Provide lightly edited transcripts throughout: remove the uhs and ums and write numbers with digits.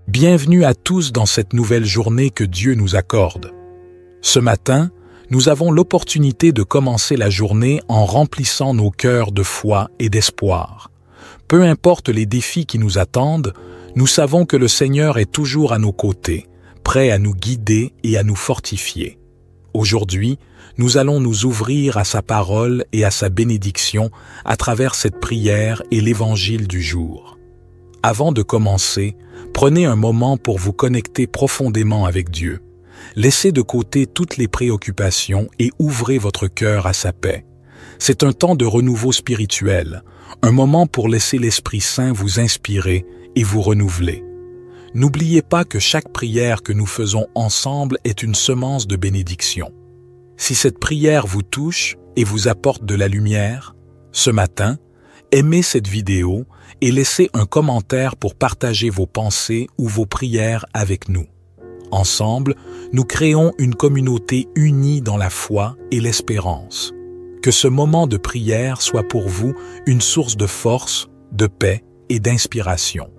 Bienvenue à tous dans cette nouvelle journée que Dieu nous accorde. Ce matin, nous avons l'opportunité de commencer la journée en remplissant nos cœurs de foi et d'espoir. Peu importe les défis qui nous attendent, nous savons que le Seigneur est toujours à nos côtés, prêt à nous guider et à nous fortifier. Aujourd'hui, nous allons nous ouvrir à sa parole et à sa bénédiction à travers cette prière et l'évangile du jour. Avant de commencer, prenez un moment pour vous connecter profondément avec Dieu. Laissez de côté toutes les préoccupations et ouvrez votre cœur à sa paix. C'est un temps de renouveau spirituel, un moment pour laisser l'Esprit Saint vous inspirer et vous renouveler. N'oubliez pas que chaque prière que nous faisons ensemble est une semence de bénédiction. Si cette prière vous touche et vous apporte de la lumière, ce matin, aimez cette vidéo et laissez un commentaire pour partager vos pensées ou vos prières avec nous. Ensemble, nous créons une communauté unie dans la foi et l'espérance. Que ce moment de prière soit pour vous une source de force, de paix et d'inspiration.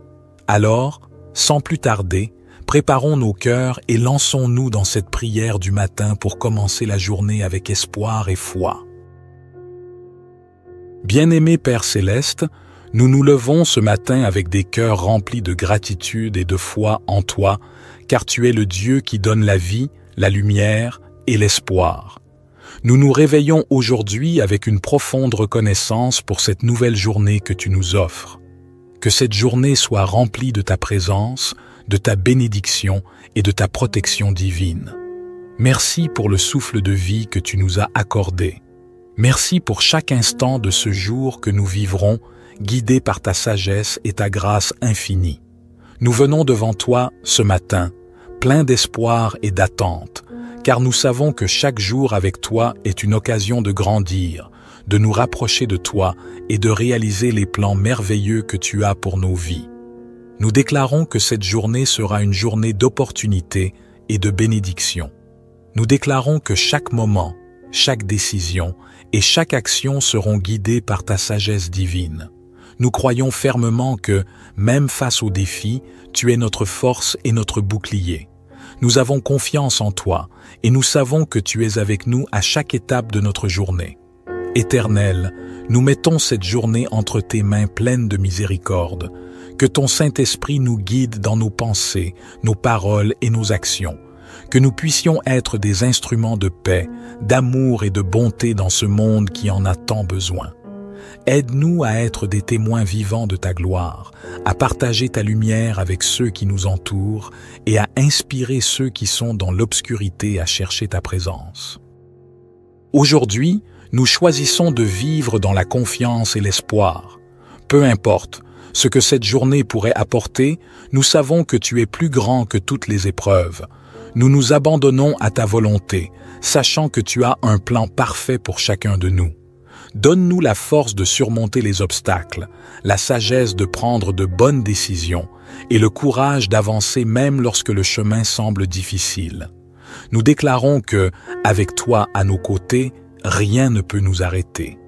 Alors, sans plus tarder, préparons nos cœurs et lançons-nous dans cette prière du matin pour commencer la journée avec espoir et foi. Bien-aimé Père Céleste, nous nous levons ce matin avec des cœurs remplis de gratitude et de foi en toi, car tu es le Dieu qui donne la vie, la lumière et l'espoir. Nous nous réveillons aujourd'hui avec une profonde reconnaissance pour cette nouvelle journée que tu nous offres. Que cette journée soit remplie de ta présence, de ta bénédiction et de ta protection divine. Merci pour le souffle de vie que tu nous as accordé. Merci pour chaque instant de ce jour que nous vivrons, guidés par ta sagesse et ta grâce infinie. Nous venons devant toi ce matin, pleins d'espoir et d'attente, car nous savons que chaque jour avec toi est une occasion de grandir, de nous rapprocher de toi et de réaliser les plans merveilleux que tu as pour nos vies. Nous déclarons que cette journée sera une journée d'opportunité et de bénédiction. Nous déclarons que chaque moment, chaque décision et chaque action seront guidées par ta sagesse divine. Nous croyons fermement que, même face aux défis, tu es notre force et notre bouclier. Nous avons confiance en toi et nous savons que tu es avec nous à chaque étape de notre journée. Éternel, nous mettons cette journée entre tes mains pleines de miséricorde. Que ton Saint-Esprit nous guide dans nos pensées, nos paroles et nos actions. Que nous puissions être des instruments de paix, d'amour et de bonté dans ce monde qui en a tant besoin. Aide-nous à être des témoins vivants de ta gloire, à partager ta lumière avec ceux qui nous entourent et à inspirer ceux qui sont dans l'obscurité à chercher ta présence. Aujourd'hui, nous choisissons de vivre dans la confiance et l'espoir. Peu importe ce que cette journée pourrait apporter, nous savons que tu es plus grand que toutes les épreuves. Nous nous abandonnons à ta volonté, sachant que tu as un plan parfait pour chacun de nous. Donne-nous la force de surmonter les obstacles, la sagesse de prendre de bonnes décisions et le courage d'avancer même lorsque le chemin semble difficile. Nous déclarons que, avec toi à nos côtés, rien ne peut nous arrêter.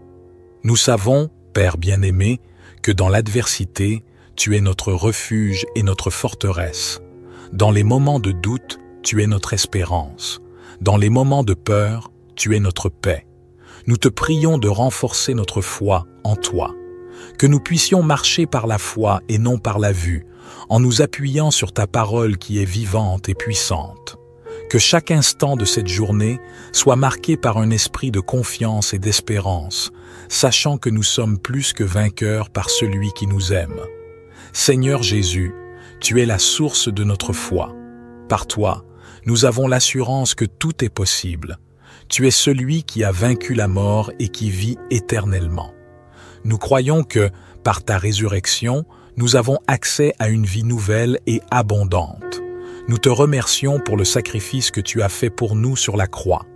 Nous savons, Père bien-aimé, que dans l'adversité, tu es notre refuge et notre forteresse. Dans les moments de doute, tu es notre espérance. Dans les moments de peur, tu es notre paix. Nous te prions de renforcer notre foi en toi. Que nous puissions marcher par la foi et non par la vue, en nous appuyant sur ta parole qui est vivante et puissante. Que chaque instant de cette journée soit marqué par un esprit de confiance et d'espérance, sachant que nous sommes plus que vainqueurs par celui qui nous aime. Seigneur Jésus, tu es la source de notre foi. Par toi, nous avons l'assurance que tout est possible. Tu es celui qui a vaincu la mort et qui vit éternellement. Nous croyons que, par ta résurrection, nous avons accès à une vie nouvelle et abondante. Nous te remercions pour le sacrifice que tu as fait pour nous sur la croix.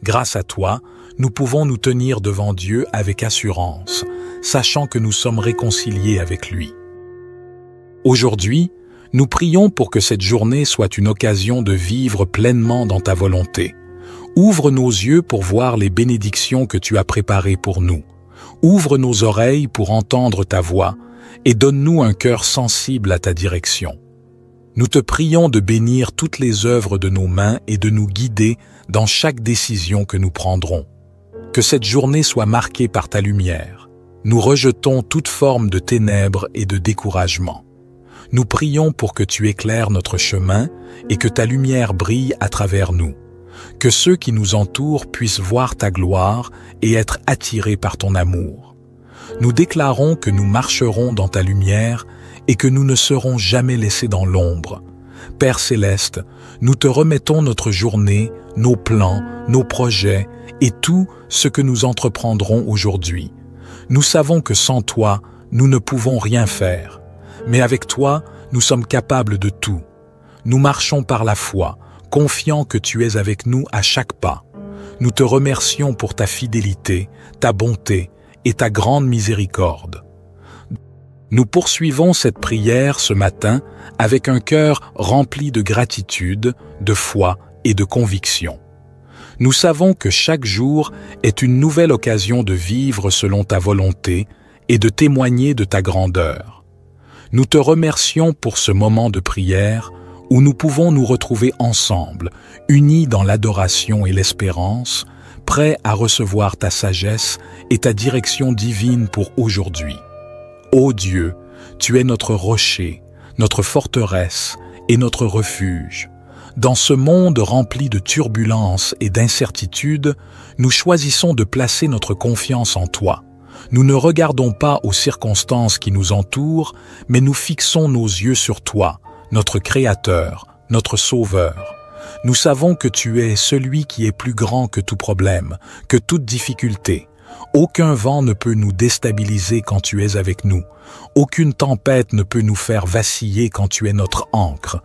Grâce à toi, nous pouvons nous tenir devant Dieu avec assurance, sachant que nous sommes réconciliés avec lui. Aujourd'hui, nous prions pour que cette journée soit une occasion de vivre pleinement dans ta volonté. Ouvre nos yeux pour voir les bénédictions que tu as préparées pour nous. Ouvre nos oreilles pour entendre ta voix et donne-nous un cœur sensible à ta direction. Nous te prions de bénir toutes les œuvres de nos mains et de nous guider dans chaque décision que nous prendrons. Que cette journée soit marquée par ta lumière. Nous rejetons toute forme de ténèbres et de découragement. Nous prions pour que tu éclaires notre chemin et que ta lumière brille à travers nous. Que ceux qui nous entourent puissent voir ta gloire et être attirés par ton amour. Nous déclarons que nous marcherons dans ta lumière et que nous ne serons jamais laissés dans l'ombre. Père céleste, nous te remettons notre journée, nos plans, nos projets et tout ce que nous entreprendrons aujourd'hui. Nous savons que sans toi, nous ne pouvons rien faire. Mais avec toi, nous sommes capables de tout. Nous marchons par la foi, confiants que tu es avec nous à chaque pas. Nous te remercions pour ta fidélité, ta bonté et ta grande miséricorde. Nous poursuivons cette prière ce matin avec un cœur rempli de gratitude, de foi et de conviction. Nous savons que chaque jour est une nouvelle occasion de vivre selon ta volonté et de témoigner de ta grandeur. Nous te remercions pour ce moment de prière où nous pouvons nous retrouver ensemble, unis dans l'adoration et l'espérance, prêts à recevoir ta sagesse et ta direction divine pour aujourd'hui. Ô Dieu, tu es notre rocher, notre forteresse et notre refuge. Dans ce monde rempli de turbulences et d'incertitudes, nous choisissons de placer notre confiance en toi. Nous ne regardons pas aux circonstances qui nous entourent, mais nous fixons nos yeux sur toi, notre Créateur, notre Sauveur. Nous savons que tu es celui qui est plus grand que tout problème, que toute difficulté. Aucun vent ne peut nous déstabiliser quand tu es avec nous. Aucune tempête ne peut nous faire vaciller quand tu es notre ancre.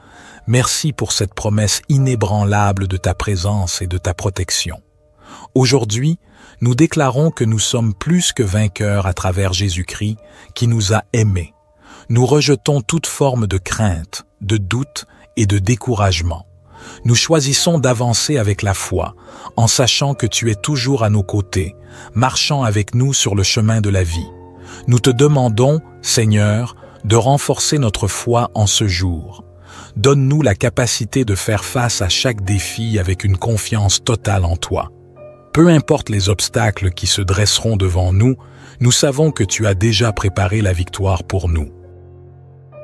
Merci pour cette promesse inébranlable de ta présence et de ta protection. Aujourd'hui, nous déclarons que nous sommes plus que vainqueurs à travers Jésus-Christ qui nous a aimés. Nous rejetons toute forme de crainte, de doute et de découragement. Nous choisissons d'avancer avec la foi, en sachant que tu es toujours à nos côtés, marchant avec nous sur le chemin de la vie. Nous te demandons, Seigneur, de renforcer notre foi en ce jour. Donne-nous la capacité de faire face à chaque défi avec une confiance totale en toi. Peu importe les obstacles qui se dresseront devant nous, nous savons que tu as déjà préparé la victoire pour nous.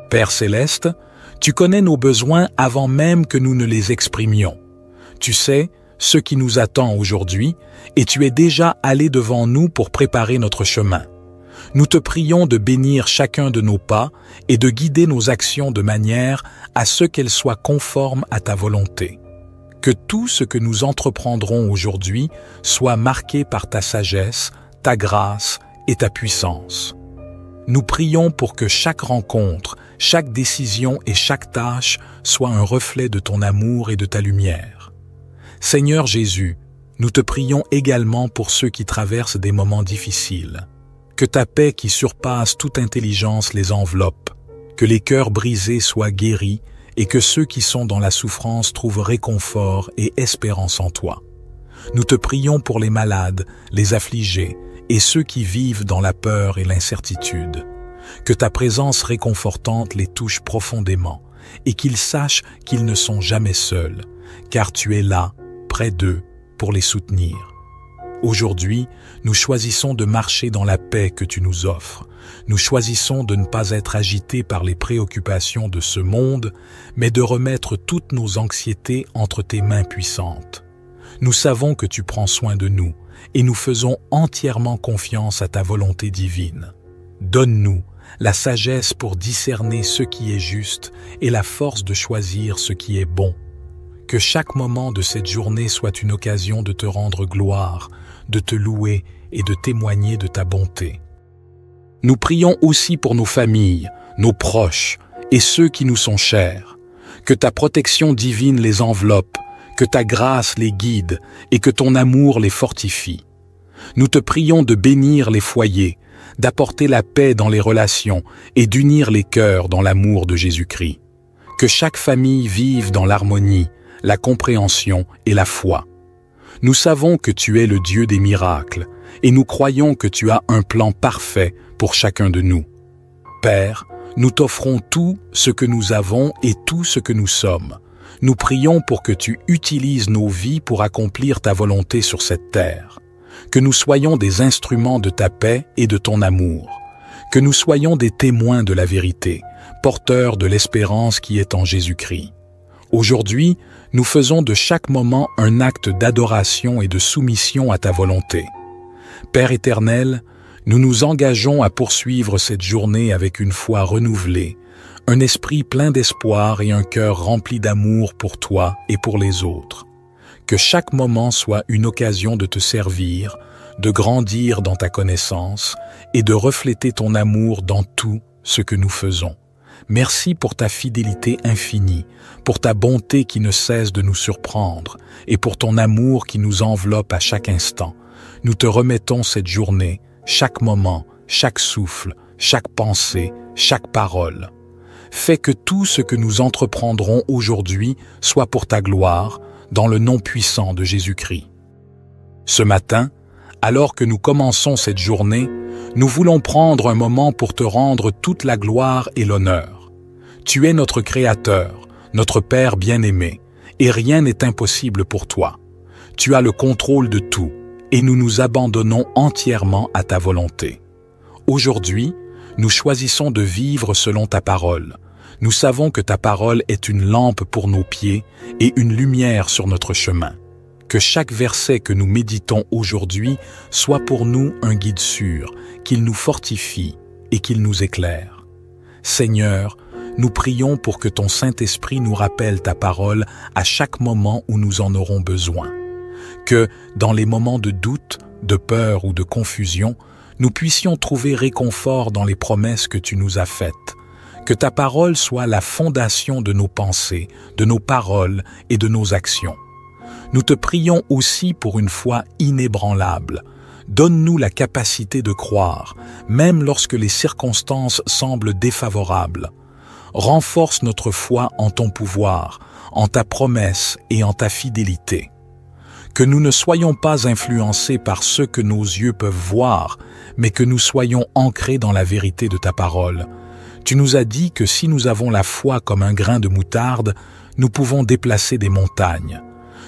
Père céleste, tu connais nos besoins avant même que nous ne les exprimions. Tu sais ce qui nous attend aujourd'hui et tu es déjà allé devant nous pour préparer notre chemin. Nous te prions de bénir chacun de nos pas et de guider nos actions de manière à ce qu'elles soient conformes à ta volonté. Que tout ce que nous entreprendrons aujourd'hui soit marqué par ta sagesse, ta grâce et ta puissance. Nous prions pour que chaque rencontre, chaque décision et chaque tâche soit un reflet de ton amour et de ta lumière. Seigneur Jésus, nous te prions également pour ceux qui traversent des moments difficiles. Que ta paix qui surpasse toute intelligence les enveloppe, que les cœurs brisés soient guéris et que ceux qui sont dans la souffrance trouvent réconfort et espérance en toi. Nous te prions pour les malades, les affligés et ceux qui vivent dans la peur et l'incertitude. Que ta présence réconfortante les touche profondément et qu'ils sachent qu'ils ne sont jamais seuls, car tu es là, près d'eux, pour les soutenir. Aujourd'hui, nous choisissons de marcher dans la paix que tu nous offres. Nous choisissons de ne pas être agités par les préoccupations de ce monde, mais de remettre toutes nos anxiétés entre tes mains puissantes. Nous savons que tu prends soin de nous et nous faisons entièrement confiance à ta volonté divine. Donne-nous la sagesse pour discerner ce qui est juste et la force de choisir ce qui est bon. Que chaque moment de cette journée soit une occasion de te rendre gloire, de te louer et de témoigner de ta bonté. Nous prions aussi pour nos familles, nos proches et ceux qui nous sont chers. Que ta protection divine les enveloppe, que ta grâce les guide et que ton amour les fortifie. Nous te prions de bénir les foyers, d'apporter la paix dans les relations et d'unir les cœurs dans l'amour de Jésus-Christ. Que chaque famille vive dans l'harmonie, la compréhension et la foi. Nous savons que tu es le Dieu des miracles et nous croyons que tu as un plan parfait pour chacun de nous. Père, nous t'offrons tout ce que nous avons et tout ce que nous sommes. Nous prions pour que tu utilises nos vies pour accomplir ta volonté sur cette terre. Que nous soyons des instruments de ta paix et de ton amour. Que nous soyons des témoins de la vérité, porteurs de l'espérance qui est en Jésus-Christ. Aujourd'hui, nous faisons de chaque moment un acte d'adoration et de soumission à ta volonté. Père éternel, nous nous engageons à poursuivre cette journée avec une foi renouvelée, un esprit plein d'espoir et un cœur rempli d'amour pour toi et pour les autres. Que chaque moment soit une occasion de te servir, de grandir dans ta connaissance et de refléter ton amour dans tout ce que nous faisons. Merci pour ta fidélité infinie, pour ta bonté qui ne cesse de nous surprendre et pour ton amour qui nous enveloppe à chaque instant. Nous te remettons cette journée, chaque moment, chaque souffle, chaque pensée, chaque parole. Fais que tout ce que nous entreprendrons aujourd'hui soit pour ta gloire, dans le nom puissant de Jésus-Christ. Ce matin, alors que nous commençons cette journée, nous voulons prendre un moment pour te rendre toute la gloire et l'honneur. Tu es notre Créateur, notre Père bien-aimé, et rien n'est impossible pour toi. Tu as le contrôle de tout, et nous nous abandonnons entièrement à ta volonté. Aujourd'hui, nous choisissons de vivre selon ta parole. Nous savons que ta parole est une lampe pour nos pieds et une lumière sur notre chemin. Que chaque verset que nous méditons aujourd'hui soit pour nous un guide sûr, qu'il nous fortifie et qu'il nous éclaire. Seigneur, nous prions pour que ton Saint-Esprit nous rappelle ta parole à chaque moment où nous en aurons besoin. Que, dans les moments de doute, de peur ou de confusion, nous puissions trouver réconfort dans les promesses que tu nous as faites. Que ta parole soit la fondation de nos pensées, de nos paroles et de nos actions. Nous te prions aussi pour une foi inébranlable. Donne-nous la capacité de croire, même lorsque les circonstances semblent défavorables. Renforce notre foi en ton pouvoir, en ta promesse et en ta fidélité. Que nous ne soyons pas influencés par ce que nos yeux peuvent voir, mais que nous soyons ancrés dans la vérité de ta parole. Tu nous as dit que si nous avons la foi comme un grain de moutarde, nous pouvons déplacer des montagnes.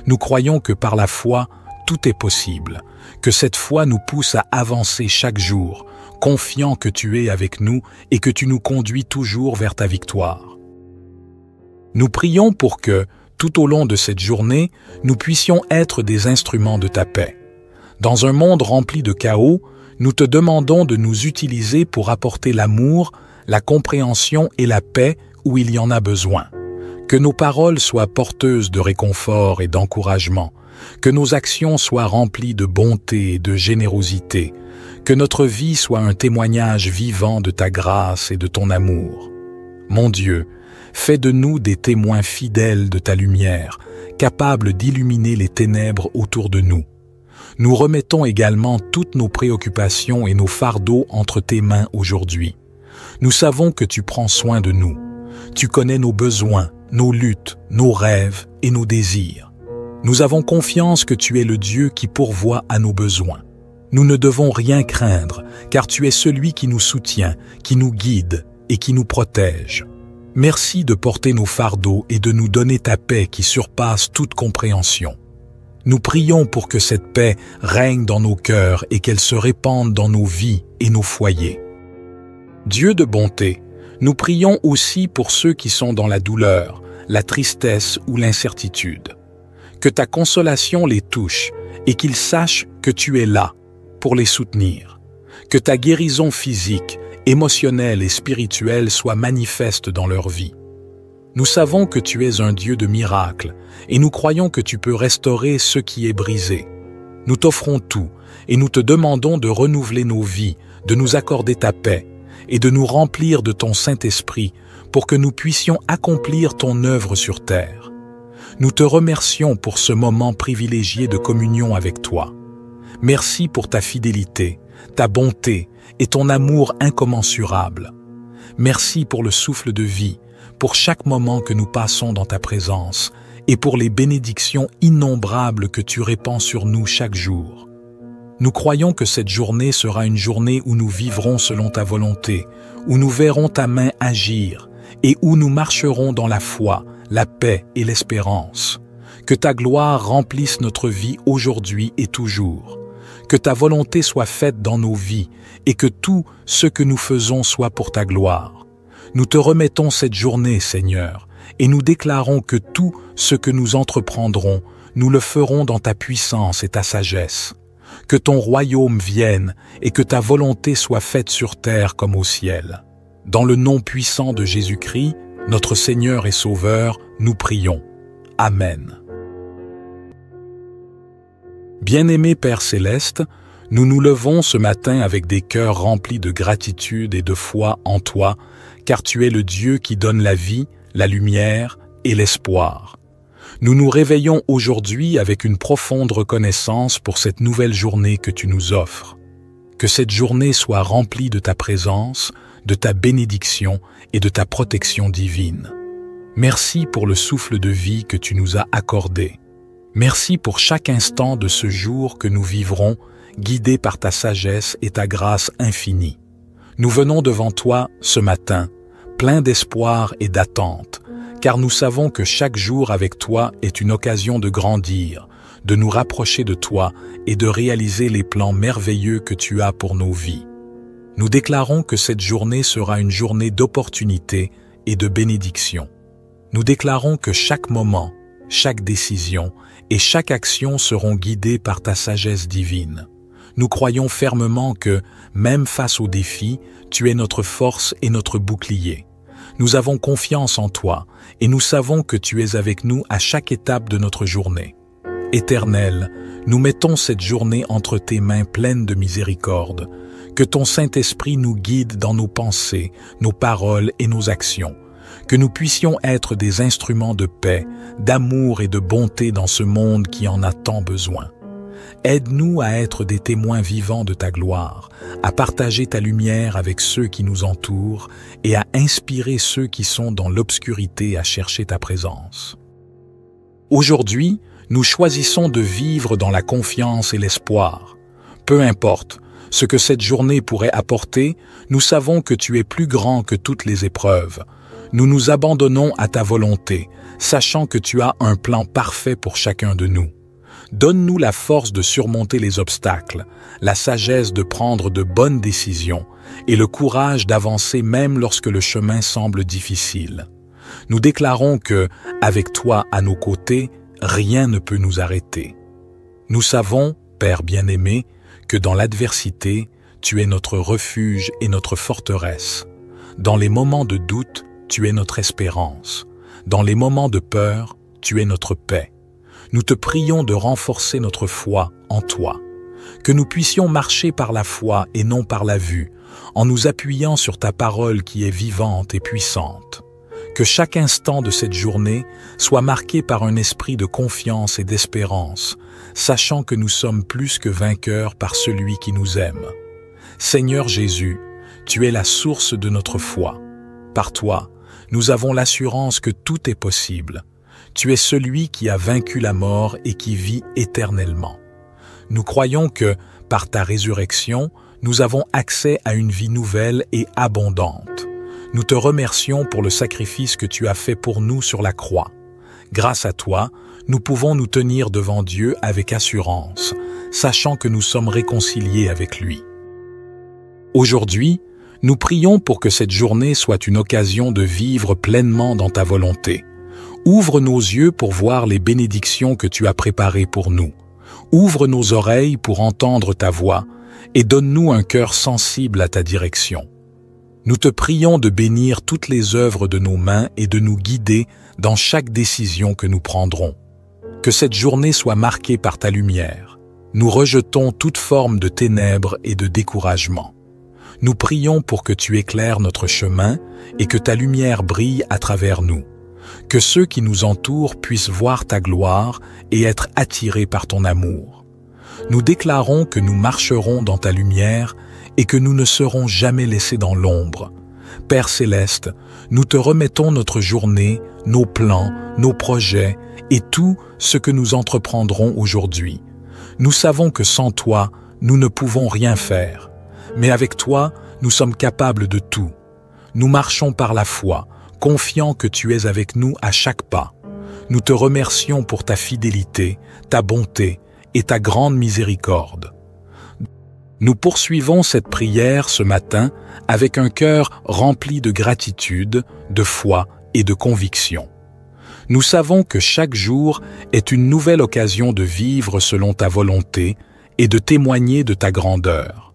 Nous croyons que par la foi, tout est possible, que cette foi nous pousse à avancer chaque jour, confiant que tu es avec nous et que tu nous conduis toujours vers ta victoire. Nous prions pour que, tout au long de cette journée, nous puissions être des instruments de ta paix. Dans un monde rempli de chaos, nous te demandons de nous utiliser pour apporter l'amour, la compréhension et la paix où il y en a besoin. Que nos paroles soient porteuses de réconfort et d'encouragement, que nos actions soient remplies de bonté et de générosité, que notre vie soit un témoignage vivant de ta grâce et de ton amour. Mon Dieu, fais de nous des témoins fidèles de ta lumière, capables d'illuminer les ténèbres autour de nous. Nous remettons également toutes nos préoccupations et nos fardeaux entre tes mains aujourd'hui. Nous savons que tu prends soin de nous. Tu connais nos besoins, nos luttes, nos rêves et nos désirs. Nous avons confiance que tu es le Dieu qui pourvoit à nos besoins. Nous ne devons rien craindre, car tu es celui qui nous soutient, qui nous guide et qui nous protège. Merci de porter nos fardeaux et de nous donner ta paix qui surpasse toute compréhension. Nous prions pour que cette paix règne dans nos cœurs et qu'elle se répande dans nos vies et nos foyers. Dieu de bonté, nous prions aussi pour ceux qui sont dans la douleur, la tristesse ou l'incertitude. Que ta consolation les touche et qu'ils sachent que tu es là pour les soutenir. Que ta guérison physique, émotionnelle et spirituelle soit manifeste dans leur vie. Nous savons que tu es un Dieu de miracles et nous croyons que tu peux restaurer ce qui est brisé. Nous t'offrons tout et nous te demandons de renouveler nos vies, de nous accorder ta paix et de nous remplir de ton Saint-Esprit pour que nous puissions accomplir ton œuvre sur terre. Nous te remercions pour ce moment privilégié de communion avec toi. Merci pour ta fidélité, ta bonté et ton amour incommensurable. Merci pour le souffle de vie, pour chaque moment que nous passons dans ta présence et pour les bénédictions innombrables que tu répands sur nous chaque jour. Nous croyons que cette journée sera une journée où nous vivrons selon ta volonté, où nous verrons ta main agir et où nous marcherons dans la foi, la paix et l'espérance. Que ta gloire remplisse notre vie aujourd'hui et toujours. Que ta volonté soit faite dans nos vies et que tout ce que nous faisons soit pour ta gloire. Nous te remettons cette journée, Seigneur, et nous déclarons que tout ce que nous entreprendrons, nous le ferons dans ta puissance et ta sagesse. Que ton royaume vienne et que ta volonté soit faite sur terre comme au ciel. Dans le nom puissant de Jésus-Christ, notre Seigneur et Sauveur, nous prions. Amen. Bien-aimé Père Céleste, nous nous levons ce matin avec des cœurs remplis de gratitude et de foi en toi, car tu es le Dieu qui donne la vie, la lumière et l'espoir. Nous nous réveillons aujourd'hui avec une profonde reconnaissance pour cette nouvelle journée que tu nous offres. Que cette journée soit remplie de ta présence, de ta bénédiction et de ta protection divine. Merci pour le souffle de vie que tu nous as accordé. Merci pour chaque instant de ce jour que nous vivrons, guidés par ta sagesse et ta grâce infinie. Nous venons devant toi ce matin, pleins d'espoir et d'attente, car nous savons que chaque jour avec toi est une occasion de grandir, de nous rapprocher de toi et de réaliser les plans merveilleux que tu as pour nos vies. Nous déclarons que cette journée sera une journée d'opportunité et de bénédiction. Nous déclarons que chaque moment, chaque décision et chaque action seront guidées par ta sagesse divine. Nous croyons fermement que, même face aux défis, tu es notre force et notre bouclier. Nous avons confiance en toi et nous savons que tu es avec nous à chaque étape de notre journée. Éternel, nous mettons cette journée entre tes mains pleines de miséricorde. Que ton Saint-Esprit nous guide dans nos pensées, nos paroles et nos actions. Que nous puissions être des instruments de paix, d'amour et de bonté dans ce monde qui en a tant besoin. Aide-nous à être des témoins vivants de ta gloire, à partager ta lumière avec ceux qui nous entourent et à inspirer ceux qui sont dans l'obscurité à chercher ta présence. Aujourd'hui, nous choisissons de vivre dans la confiance et l'espoir. Peu importe ce que cette journée pourrait apporter, nous savons que tu es plus grand que toutes les épreuves. Nous nous abandonnons à ta volonté, sachant que tu as un plan parfait pour chacun de nous. Donne-nous la force de surmonter les obstacles, la sagesse de prendre de bonnes décisions et le courage d'avancer même lorsque le chemin semble difficile. Nous déclarons que, avec toi à nos côtés, rien ne peut nous arrêter. Nous savons, Père bien-aimé, que dans l'adversité, tu es notre refuge et notre forteresse. Dans les moments de doute, tu es notre espérance. Dans les moments de peur, tu es notre paix. Nous te prions de renforcer notre foi en toi. Que nous puissions marcher par la foi et non par la vue, en nous appuyant sur ta parole qui est vivante et puissante. Que chaque instant de cette journée soit marqué par un esprit de confiance et d'espérance, sachant que nous sommes plus que vainqueurs par celui qui nous aime. Seigneur Jésus, tu es la source de notre foi. Par toi, nous avons l'assurance que tout est possible. Tu es celui qui a vaincu la mort et qui vit éternellement. Nous croyons que, par ta résurrection, nous avons accès à une vie nouvelle et abondante. Nous te remercions pour le sacrifice que tu as fait pour nous sur la croix. Grâce à toi, nous pouvons nous tenir devant Dieu avec assurance, sachant que nous sommes réconciliés avec lui. Aujourd'hui, nous prions pour que cette journée soit une occasion de vivre pleinement dans ta volonté. Ouvre nos yeux pour voir les bénédictions que tu as préparées pour nous. Ouvre nos oreilles pour entendre ta voix et donne-nous un cœur sensible à ta direction. Nous te prions de bénir toutes les œuvres de nos mains et de nous guider dans chaque décision que nous prendrons. Que cette journée soit marquée par ta lumière. Nous rejetons toute forme de ténèbres et de découragement. Nous prions pour que tu éclaires notre chemin et que ta lumière brille à travers nous. Que ceux qui nous entourent puissent voir ta gloire et être attirés par ton amour. Nous déclarons que nous marcherons dans ta lumière et que nous ne serons jamais laissés dans l'ombre. Père Céleste, nous te remettons notre journée, nos plans, nos projets et tout ce que nous entreprendrons aujourd'hui. Nous savons que sans toi, nous ne pouvons rien faire. Mais avec toi, nous sommes capables de tout. Nous marchons par la foi, confiants que tu es avec nous à chaque pas. Nous te remercions pour ta fidélité, ta bonté et ta grande miséricorde. Nous poursuivons cette prière ce matin avec un cœur rempli de gratitude, de foi et de conviction. Nous savons que chaque jour est une nouvelle occasion de vivre selon ta volonté et de témoigner de ta grandeur.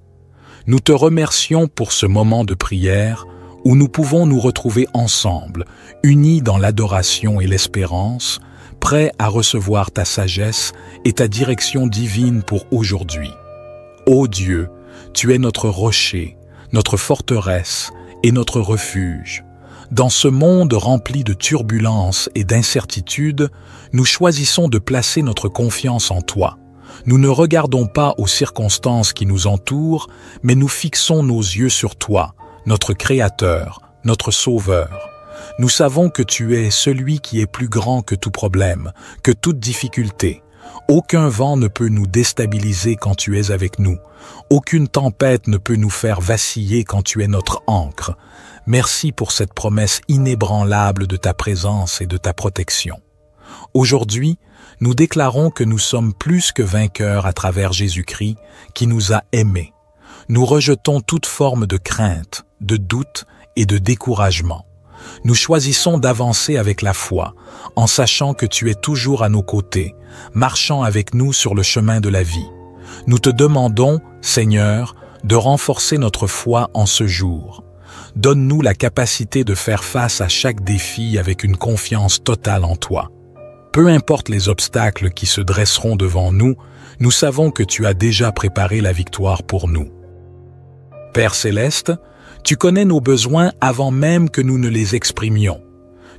Nous te remercions pour ce moment de prière où nous pouvons nous retrouver ensemble, unis dans l'adoration et l'espérance, prêts à recevoir ta sagesse et ta direction divine pour aujourd'hui. Ô Dieu, tu es notre rocher, notre forteresse et notre refuge. Dans ce monde rempli de turbulences et d'incertitudes, nous choisissons de placer notre confiance en toi. Nous ne regardons pas aux circonstances qui nous entourent, mais nous fixons nos yeux sur toi, notre Créateur, notre Sauveur. Nous savons que tu es celui qui est plus grand que tout problème, que toute difficulté. Aucun vent ne peut nous déstabiliser quand tu es avec nous. Aucune tempête ne peut nous faire vaciller quand tu es notre ancre. Merci pour cette promesse inébranlable de ta présence et de ta protection. Aujourd'hui, nous déclarons que nous sommes plus que vainqueurs à travers Jésus-Christ qui nous a aimés. Nous rejetons toute forme de crainte, de doute et de découragement. Nous choisissons d'avancer avec la foi, en sachant que tu es toujours à nos côtés, marchant avec nous sur le chemin de la vie. Nous te demandons, Seigneur, de renforcer notre foi en ce jour. Donne-nous la capacité de faire face à chaque défi avec une confiance totale en toi. Peu importe les obstacles qui se dresseront devant nous, nous savons que tu as déjà préparé la victoire pour nous. Père céleste, tu connais nos besoins avant même que nous ne les exprimions.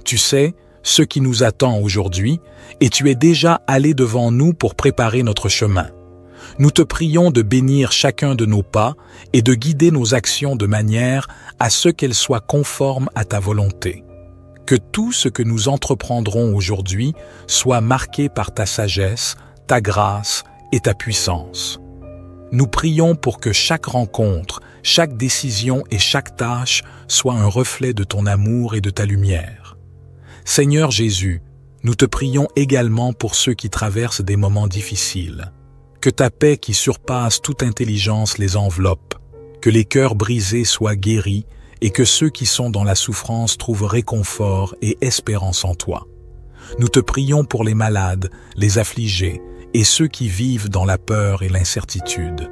Tu sais ce qui nous attend aujourd'hui et tu es déjà allé devant nous pour préparer notre chemin. Nous te prions de bénir chacun de nos pas et de guider nos actions de manière à ce qu'elles soient conformes à ta volonté. Que tout ce que nous entreprendrons aujourd'hui soit marqué par ta sagesse, ta grâce et ta puissance. Nous prions pour que chaque rencontre, chaque décision et chaque tâche soit un reflet de ton amour et de ta lumière. Seigneur Jésus, nous te prions également pour ceux qui traversent des moments difficiles. Que ta paix qui surpasse toute intelligence les enveloppe, que les cœurs brisés soient guéris et que ceux qui sont dans la souffrance trouvent réconfort et espérance en toi. Nous te prions pour les malades, les affligés et ceux qui vivent dans la peur et l'incertitude.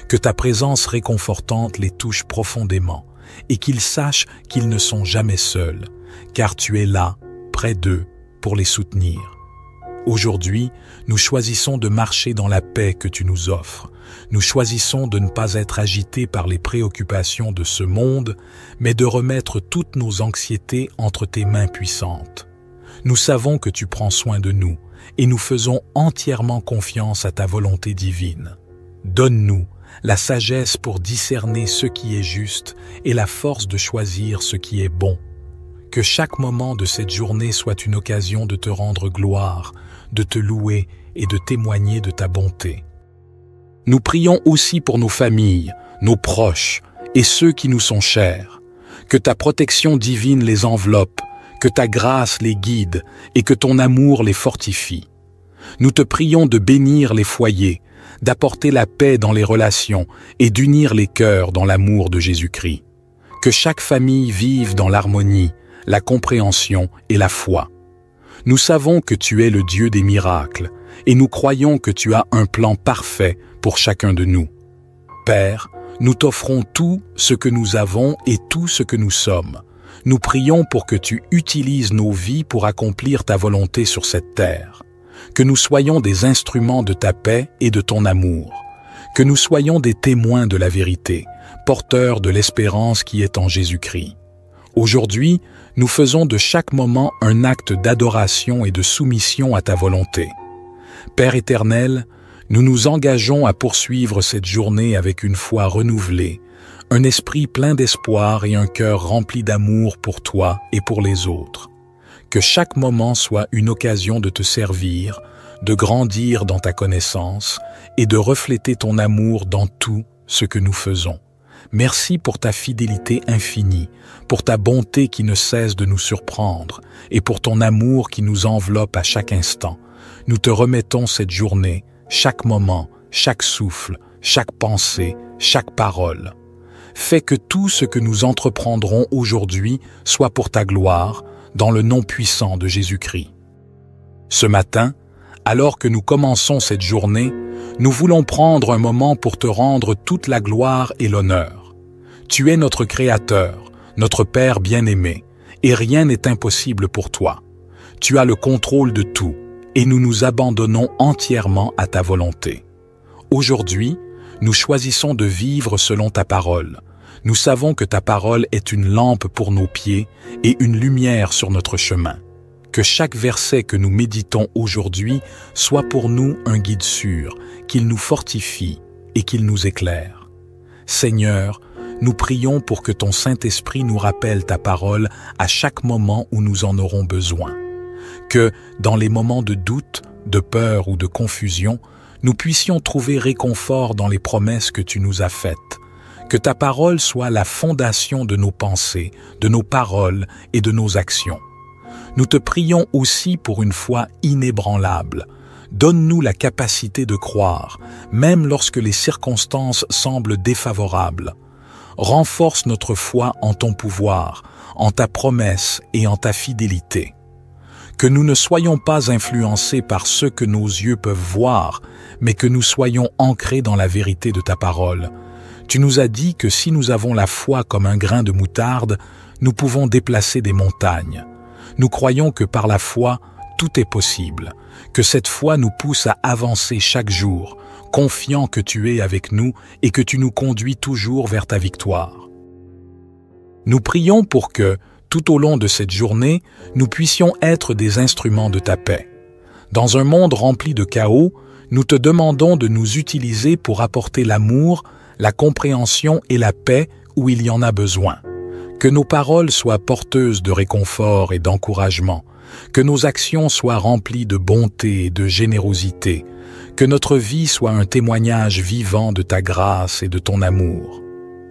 Que ta présence réconfortante les touche profondément et qu'ils sachent qu'ils ne sont jamais seuls, car tu es là, près d'eux, pour les soutenir. Aujourd'hui, nous choisissons de marcher dans la paix que tu nous offres. Nous choisissons de ne pas être agités par les préoccupations de ce monde, mais de remettre toutes nos anxiétés entre tes mains puissantes. Nous savons que tu prends soin de nous et nous faisons entièrement confiance à ta volonté divine. Donne-nous la sagesse pour discerner ce qui est juste et la force de choisir ce qui est bon. Que chaque moment de cette journée soit une occasion de te rendre gloire, de te louer et de témoigner de ta bonté. Nous prions aussi pour nos familles, nos proches et ceux qui nous sont chers. Que ta protection divine les enveloppe, que ta grâce les guide et que ton amour les fortifie. Nous te prions de bénir les foyers, d'apporter la paix dans les relations et d'unir les cœurs dans l'amour de Jésus-Christ. Que chaque famille vive dans l'harmonie, la compréhension et la foi. Nous savons que tu es le Dieu des miracles et nous croyons que tu as un plan parfait pour chacun de nous. Père, nous t'offrons tout ce que nous avons et tout ce que nous sommes. Nous prions pour que tu utilises nos vies pour accomplir ta volonté sur cette terre. Que nous soyons des instruments de ta paix et de ton amour. Que nous soyons des témoins de la vérité, porteurs de l'espérance qui est en Jésus-Christ. Aujourd'hui, nous faisons de chaque moment un acte d'adoration et de soumission à ta volonté. Père éternel, nous nous engageons à poursuivre cette journée avec une foi renouvelée, un esprit plein d'espoir et un cœur rempli d'amour pour toi et pour les autres. Que chaque moment soit une occasion de te servir, de grandir dans ta connaissance et de refléter ton amour dans tout ce que nous faisons. Merci pour ta fidélité infinie, pour ta bonté qui ne cesse de nous surprendre et pour ton amour qui nous enveloppe à chaque instant. Nous te remettons cette journée, chaque moment, chaque souffle, chaque pensée, chaque parole. Fais que tout ce que nous entreprendrons aujourd'hui soit pour ta gloire, dans le nom puissant de Jésus-Christ. Ce matin, alors que nous commençons cette journée, nous voulons prendre un moment pour te rendre toute la gloire et l'honneur. Tu es notre Créateur, notre Père bien-aimé, et rien n'est impossible pour toi. Tu as le contrôle de tout, et nous nous abandonnons entièrement à ta volonté. Aujourd'hui, nous choisissons de vivre selon ta parole. Nous savons que ta parole est une lampe pour nos pieds et une lumière sur notre chemin. Que chaque verset que nous méditons aujourd'hui soit pour nous un guide sûr, qu'il nous fortifie et qu'il nous éclaire. Seigneur, nous prions pour que ton Saint-Esprit nous rappelle ta parole à chaque moment où nous en aurons besoin. Que, dans les moments de doute, de peur ou de confusion, nous puissions trouver réconfort dans les promesses que tu nous as faites. Que ta parole soit la fondation de nos pensées, de nos paroles et de nos actions. Nous te prions aussi pour une foi inébranlable. Donne-nous la capacité de croire, même lorsque les circonstances semblent défavorables. Renforce notre foi en ton pouvoir, en ta promesse et en ta fidélité. Que nous ne soyons pas influencés par ce que nos yeux peuvent voir, mais que nous soyons ancrés dans la vérité de ta parole. Tu nous as dit que si nous avons la foi comme un grain de moutarde, nous pouvons déplacer des montagnes. Nous croyons que par la foi, tout est possible, que cette foi nous pousse à avancer chaque jour, confiant que tu es avec nous et que tu nous conduis toujours vers ta victoire. Nous prions pour que, tout au long de cette journée, nous puissions être des instruments de ta paix. Dans un monde rempli de chaos, nous te demandons de nous utiliser pour apporter l'amour, la compréhension et la paix où il y en a besoin. Que nos paroles soient porteuses de réconfort et d'encouragement, que nos actions soient remplies de bonté et de générosité, que notre vie soit un témoignage vivant de ta grâce et de ton amour.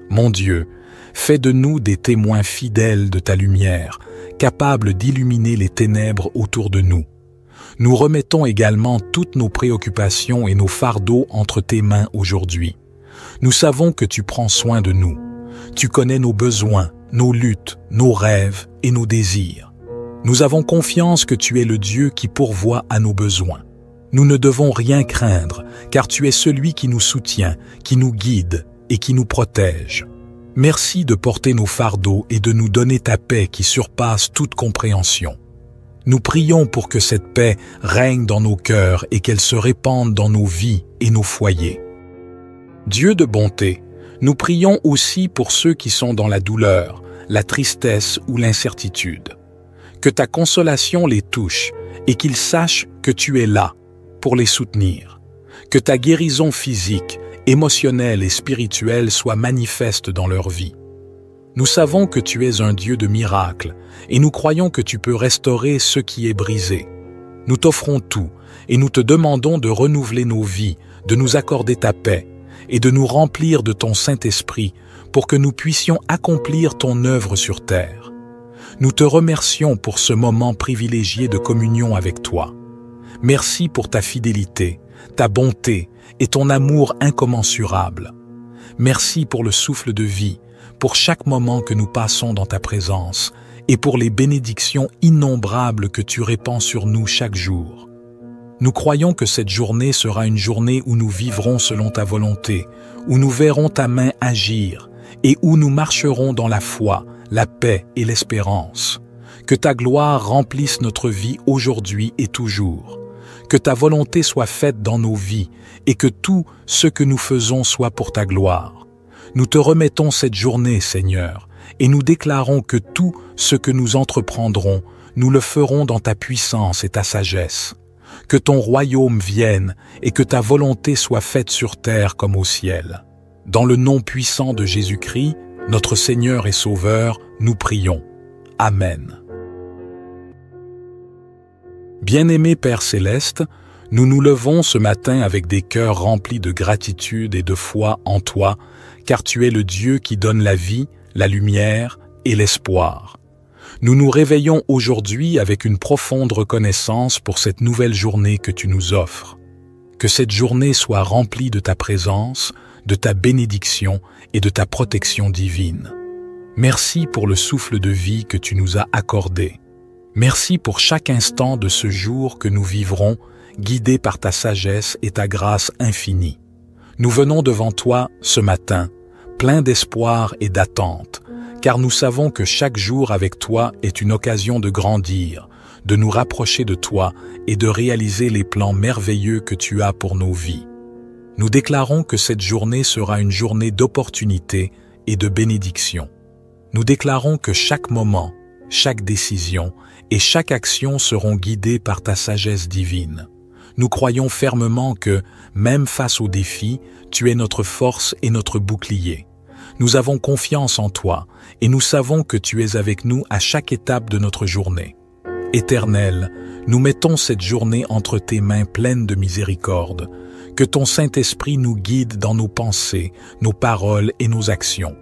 Mon Dieu, fais de nous des témoins fidèles de ta lumière, capables d'illuminer les ténèbres autour de nous. Nous remettons également toutes nos préoccupations et nos fardeaux entre tes mains aujourd'hui. Nous savons que tu prends soin de nous. Tu connais nos besoins, nos luttes, nos rêves et nos désirs. Nous avons confiance que tu es le Dieu qui pourvoit à nos besoins. Nous ne devons rien craindre, car tu es celui qui nous soutient, qui nous guide et qui nous protège. Merci de porter nos fardeaux et de nous donner ta paix qui surpasse toute compréhension. Nous prions pour que cette paix règne dans nos cœurs et qu'elle se répande dans nos vies et nos foyers. Dieu de bonté, nous prions aussi pour ceux qui sont dans la douleur, la tristesse ou l'incertitude. Que ta consolation les touche et qu'ils sachent que tu es là pour les soutenir. Que ta guérison physique, émotionnelle et spirituelle soit manifeste dans leur vie. Nous savons que tu es un Dieu de miracles et nous croyons que tu peux restaurer ce qui est brisé. Nous t'offrons tout et nous te demandons de renouveler nos vies, de nous accorder ta paix et de nous remplir de ton Saint-Esprit pour que nous puissions accomplir ton œuvre sur terre. Nous te remercions pour ce moment privilégié de communion avec toi. Merci pour ta fidélité, ta bonté et ton amour incommensurable. Merci pour le souffle de vie, pour chaque moment que nous passons dans ta présence et pour les bénédictions innombrables que tu répands sur nous chaque jour. Nous croyons que cette journée sera une journée où nous vivrons selon ta volonté, où nous verrons ta main agir et où nous marcherons dans la foi, la paix et l'espérance. Que ta gloire remplisse notre vie aujourd'hui et toujours. Que ta volonté soit faite dans nos vies et que tout ce que nous faisons soit pour ta gloire. Nous te remettons cette journée, Seigneur, et nous déclarons que tout ce que nous entreprendrons, nous le ferons dans ta puissance et ta sagesse. Que ton royaume vienne et que ta volonté soit faite sur terre comme au ciel. Dans le nom puissant de Jésus-Christ, notre Seigneur et Sauveur, nous prions. Amen. Bien-aimé Père Céleste, Nous nous levons ce matin avec des cœurs remplis de gratitude et de foi en toi, car tu es le Dieu qui donne la vie, la lumière et l'espoir. Nous nous réveillons aujourd'hui avec une profonde reconnaissance pour cette nouvelle journée que tu nous offres. Que cette journée soit remplie de ta présence, de ta bénédiction et de ta protection divine. Merci pour le souffle de vie que tu nous as accordé. Merci pour chaque instant de ce jour que nous vivrons, guidés par ta sagesse et ta grâce infinie. Nous venons devant toi ce matin, pleins d'espoir et d'attente, car nous savons que chaque jour avec toi est une occasion de grandir, de nous rapprocher de toi et de réaliser les plans merveilleux que tu as pour nos vies. Nous déclarons que cette journée sera une journée d'opportunité et de bénédiction. Nous déclarons que chaque moment, chaque décision et chaque action seront guidées par ta sagesse divine. Nous croyons fermement que, même face aux défis, tu es notre force et notre bouclier. Nous avons confiance en toi et nous savons que tu es avec nous à chaque étape de notre journée. Éternel, nous mettons cette journée entre tes mains pleines de miséricorde. Que ton Saint-Esprit nous guide dans nos pensées, nos paroles et nos actions.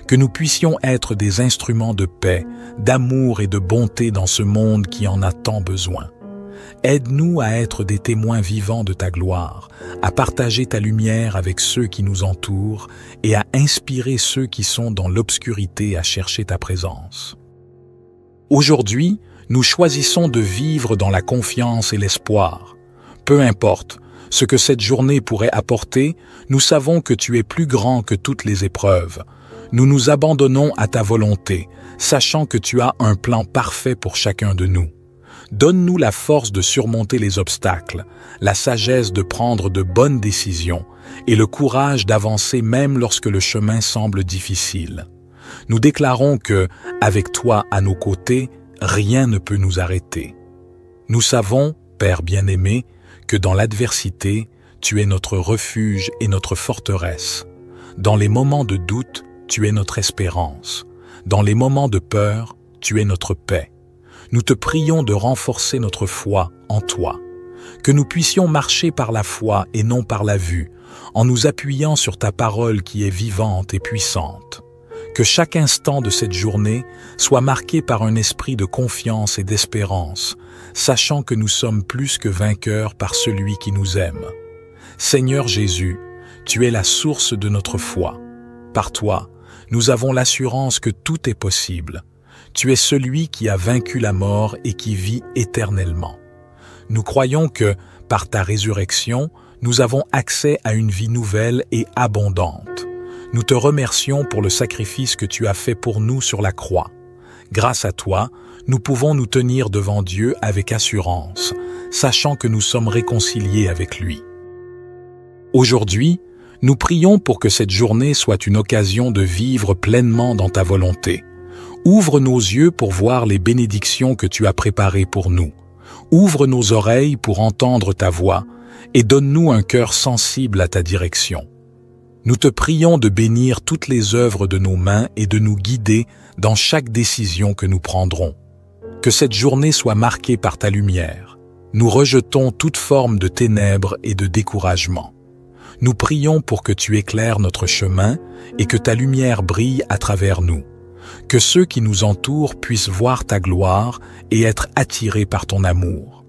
Que nous puissions être des instruments de paix, d'amour et de bonté dans ce monde qui en a tant besoin. Aide-nous à être des témoins vivants de ta gloire, à partager ta lumière avec ceux qui nous entourent et à inspirer ceux qui sont dans l'obscurité à chercher ta présence. Aujourd'hui, nous choisissons de vivre dans la confiance et l'espoir. Peu importe ce que cette journée pourrait apporter, nous savons que tu es plus grand que toutes les épreuves. Nous nous abandonnons à ta volonté, sachant que tu as un plan parfait pour chacun de nous. Donne-nous la force de surmonter les obstacles, la sagesse de prendre de bonnes décisions et le courage d'avancer même lorsque le chemin semble difficile. Nous déclarons que, avec toi à nos côtés, rien ne peut nous arrêter. Nous savons, Père bien-aimé, que dans l'adversité, tu es notre refuge et notre forteresse. Dans les moments de doute, tu es notre espérance. Dans les moments de peur, tu es notre paix. Nous te prions de renforcer notre foi en toi. Que nous puissions marcher par la foi et non par la vue, en nous appuyant sur ta parole qui est vivante et puissante. Que chaque instant de cette journée soit marqué par un esprit de confiance et d'espérance, sachant que nous sommes plus que vainqueurs par celui qui nous aime. Seigneur Jésus, tu es la source de notre foi. Par toi, nous avons l'assurance que tout est possible. Tu es celui qui a vaincu la mort et qui vit éternellement. Nous croyons que, par ta résurrection, nous avons accès à une vie nouvelle et abondante. Nous te remercions pour le sacrifice que tu as fait pour nous sur la croix. Grâce à toi, nous pouvons nous tenir devant Dieu avec assurance, sachant que nous sommes réconciliés avec lui. Aujourd'hui, nous prions pour que cette journée soit une occasion de vivre pleinement dans ta volonté. Ouvre nos yeux pour voir les bénédictions que tu as préparées pour nous. Ouvre nos oreilles pour entendre ta voix et donne-nous un cœur sensible à ta direction. Nous te prions de bénir toutes les œuvres de nos mains et de nous guider dans chaque décision que nous prendrons. Que cette journée soit marquée par ta lumière. Nous rejetons toute forme de ténèbres et de découragement. Nous prions pour que tu éclaires notre chemin et que ta lumière brille à travers nous. Que ceux qui nous entourent puissent voir ta gloire et être attirés par ton amour.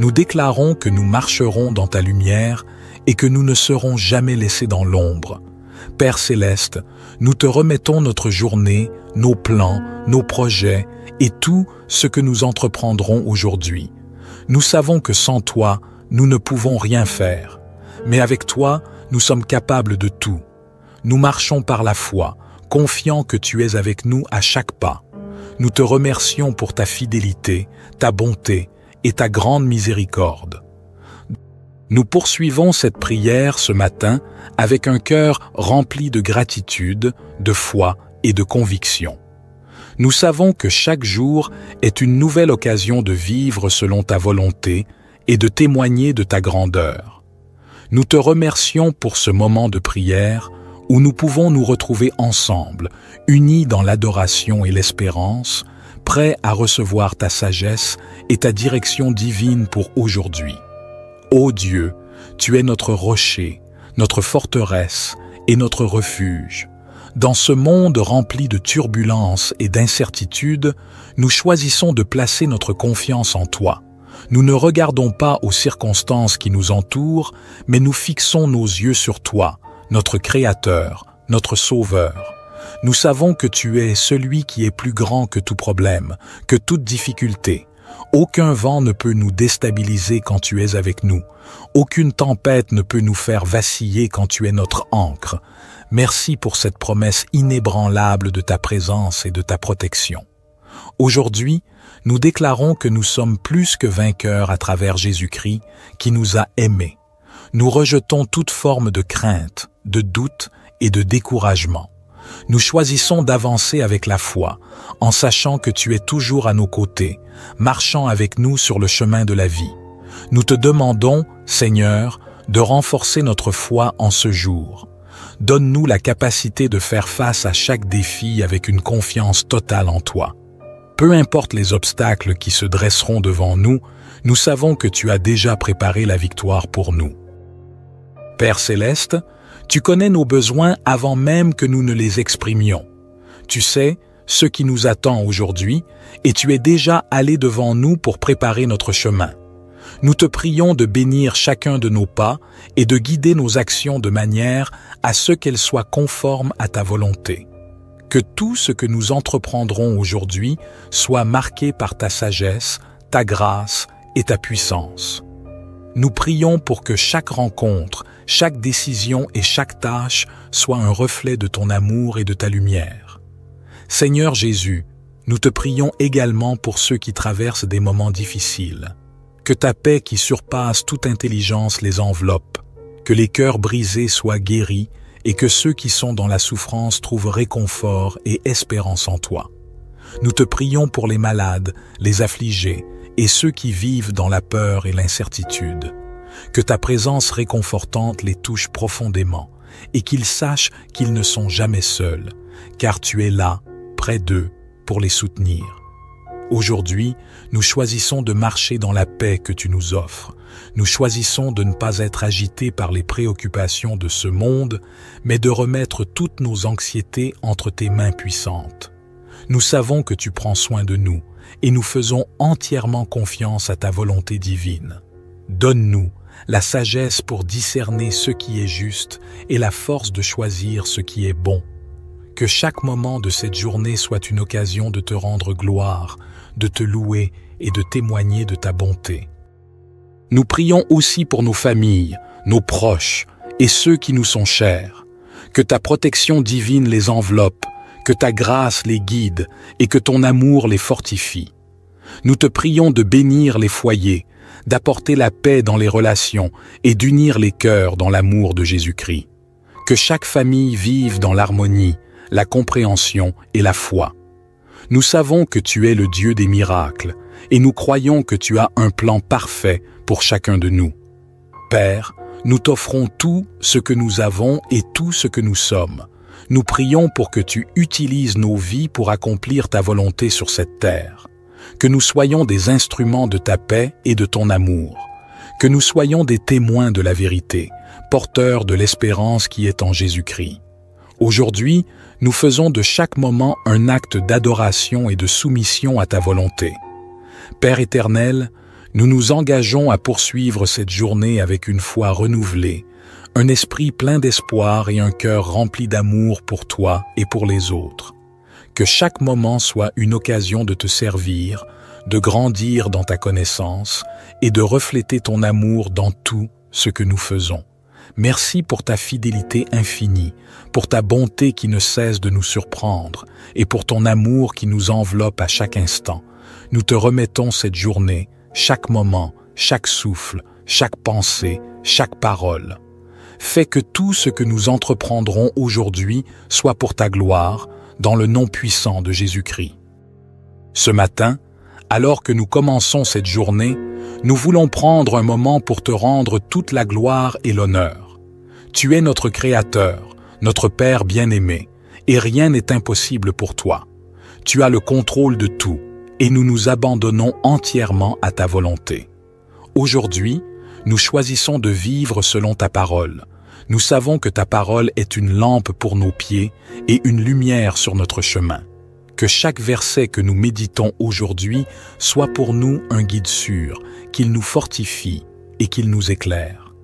Nous déclarons que nous marcherons dans ta lumière et que nous ne serons jamais laissés dans l'ombre. Père céleste, nous te remettons notre journée, nos plans, nos projets et tout ce que nous entreprendrons aujourd'hui. Nous savons que sans toi, nous ne pouvons rien faire. Mais avec toi, nous sommes capables de tout. Nous marchons par la foi, confiants que tu es avec nous à chaque pas. Nous te remercions pour ta fidélité, ta bonté et ta grande miséricorde. Nous poursuivons cette prière ce matin avec un cœur rempli de gratitude, de foi et de conviction. Nous savons que chaque jour est une nouvelle occasion de vivre selon ta volonté et de témoigner de ta grandeur. Nous te remercions pour ce moment de prière où nous pouvons nous retrouver ensemble, unis dans l'adoration et l'espérance, prêts à recevoir ta sagesse et ta direction divine pour aujourd'hui. Ô Dieu, tu es notre rocher, notre forteresse et notre refuge. Dans ce monde rempli de turbulences et d'incertitudes, nous choisissons de placer notre confiance en toi. Nous ne regardons pas aux circonstances qui nous entourent, mais nous fixons nos yeux sur toi, notre Créateur, notre Sauveur. Nous savons que tu es celui qui est plus grand que tout problème, que toute difficulté. Aucun vent ne peut nous déstabiliser quand tu es avec nous. Aucune tempête ne peut nous faire vaciller quand tu es notre ancre. Merci pour cette promesse inébranlable de ta présence et de ta protection. Aujourd'hui, nous déclarons que nous sommes plus que vainqueurs à travers Jésus-Christ qui nous a aimés. Nous rejetons toute forme de crainte, de doute et de découragement. Nous choisissons d'avancer avec la foi, en sachant que tu es toujours à nos côtés, marchant avec nous sur le chemin de la vie. Nous te demandons, Seigneur, de renforcer notre foi en ce jour. Donne-nous la capacité de faire face à chaque défi avec une confiance totale en toi. Peu importe les obstacles qui se dresseront devant nous, nous savons que tu as déjà préparé la victoire pour nous. Père céleste, tu connais nos besoins avant même que nous ne les exprimions. Tu sais ce qui nous attend aujourd'hui et tu es déjà allé devant nous pour préparer notre chemin. Nous te prions de bénir chacun de nos pas et de guider nos actions de manière à ce qu'elles soient conformes à ta volonté. Que tout ce que nous entreprendrons aujourd'hui soit marqué par ta sagesse, ta grâce et ta puissance. Nous prions pour que chaque rencontre, chaque décision et chaque tâche soit un reflet de ton amour et de ta lumière. Seigneur Jésus, nous te prions également pour ceux qui traversent des moments difficiles. Que ta paix qui surpasse toute intelligence les enveloppe, que les cœurs brisés soient guéris et que ceux qui sont dans la souffrance trouvent réconfort et espérance en toi. Nous te prions pour les malades, les affligés et ceux qui vivent dans la peur et l'incertitude. Que ta présence réconfortante les touche profondément et qu'ils sachent qu'ils ne sont jamais seuls, car tu es là, près d'eux, pour les soutenir. Aujourd'hui, nous choisissons de marcher dans la paix que tu nous offres. Nous choisissons de ne pas être agités par les préoccupations de ce monde, mais de remettre toutes nos anxiétés entre tes mains puissantes. Nous savons que tu prends soin de nous et nous faisons entièrement confiance à ta volonté divine. Donne-nous la sagesse pour discerner ce qui est juste et la force de choisir ce qui est bon. Que chaque moment de cette journée soit une occasion de te rendre gloire, de te louer et de témoigner de ta bonté. Nous prions aussi pour nos familles, nos proches et ceux qui nous sont chers. Que ta protection divine les enveloppe, que ta grâce les guide et que ton amour les fortifie. Nous te prions de bénir les foyers, d'apporter la paix dans les relations et d'unir les cœurs dans l'amour de Jésus-Christ. Que chaque famille vive dans l'harmonie, la compréhension et la foi. Nous savons que tu es le Dieu des miracles et nous croyons que tu as un plan parfait pour chacun de nous. Père, nous t'offrons tout ce que nous avons et tout ce que nous sommes. Nous prions pour que tu utilises nos vies pour accomplir ta volonté sur cette terre. Que nous soyons des instruments de ta paix et de ton amour. Que nous soyons des témoins de la vérité, porteurs de l'espérance qui est en Jésus-Christ. Aujourd'hui, nous faisons de chaque moment un acte d'adoration et de soumission à ta volonté. Père éternel, nous nous engageons à poursuivre cette journée avec une foi renouvelée, un esprit plein d'espoir et un cœur rempli d'amour pour toi et pour les autres. Que chaque moment soit une occasion de te servir, de grandir dans ta connaissance et de refléter ton amour dans tout ce que nous faisons. Merci pour ta fidélité infinie, pour ta bonté qui ne cesse de nous surprendre et pour ton amour qui nous enveloppe à chaque instant. Nous te remettons cette journée, chaque moment, chaque souffle, chaque pensée, chaque parole. Fais que tout ce que nous entreprendrons aujourd'hui soit pour ta gloire, dans le nom puissant de Jésus-Christ. Ce matin, alors que nous commençons cette journée, nous voulons prendre un moment pour te rendre toute la gloire et l'honneur. Tu es notre Créateur, notre Père bien-aimé, et rien n'est impossible pour toi. Tu as le contrôle de tout, et nous nous abandonnons entièrement à ta volonté. Aujourd'hui, nous choisissons de vivre selon ta parole. Nous savons que ta parole est une lampe pour nos pieds et une lumière sur notre chemin. Que chaque verset que nous méditons aujourd'hui soit pour nous un guide sûr, qu'il nous fortifie et qu'il nous éclaire.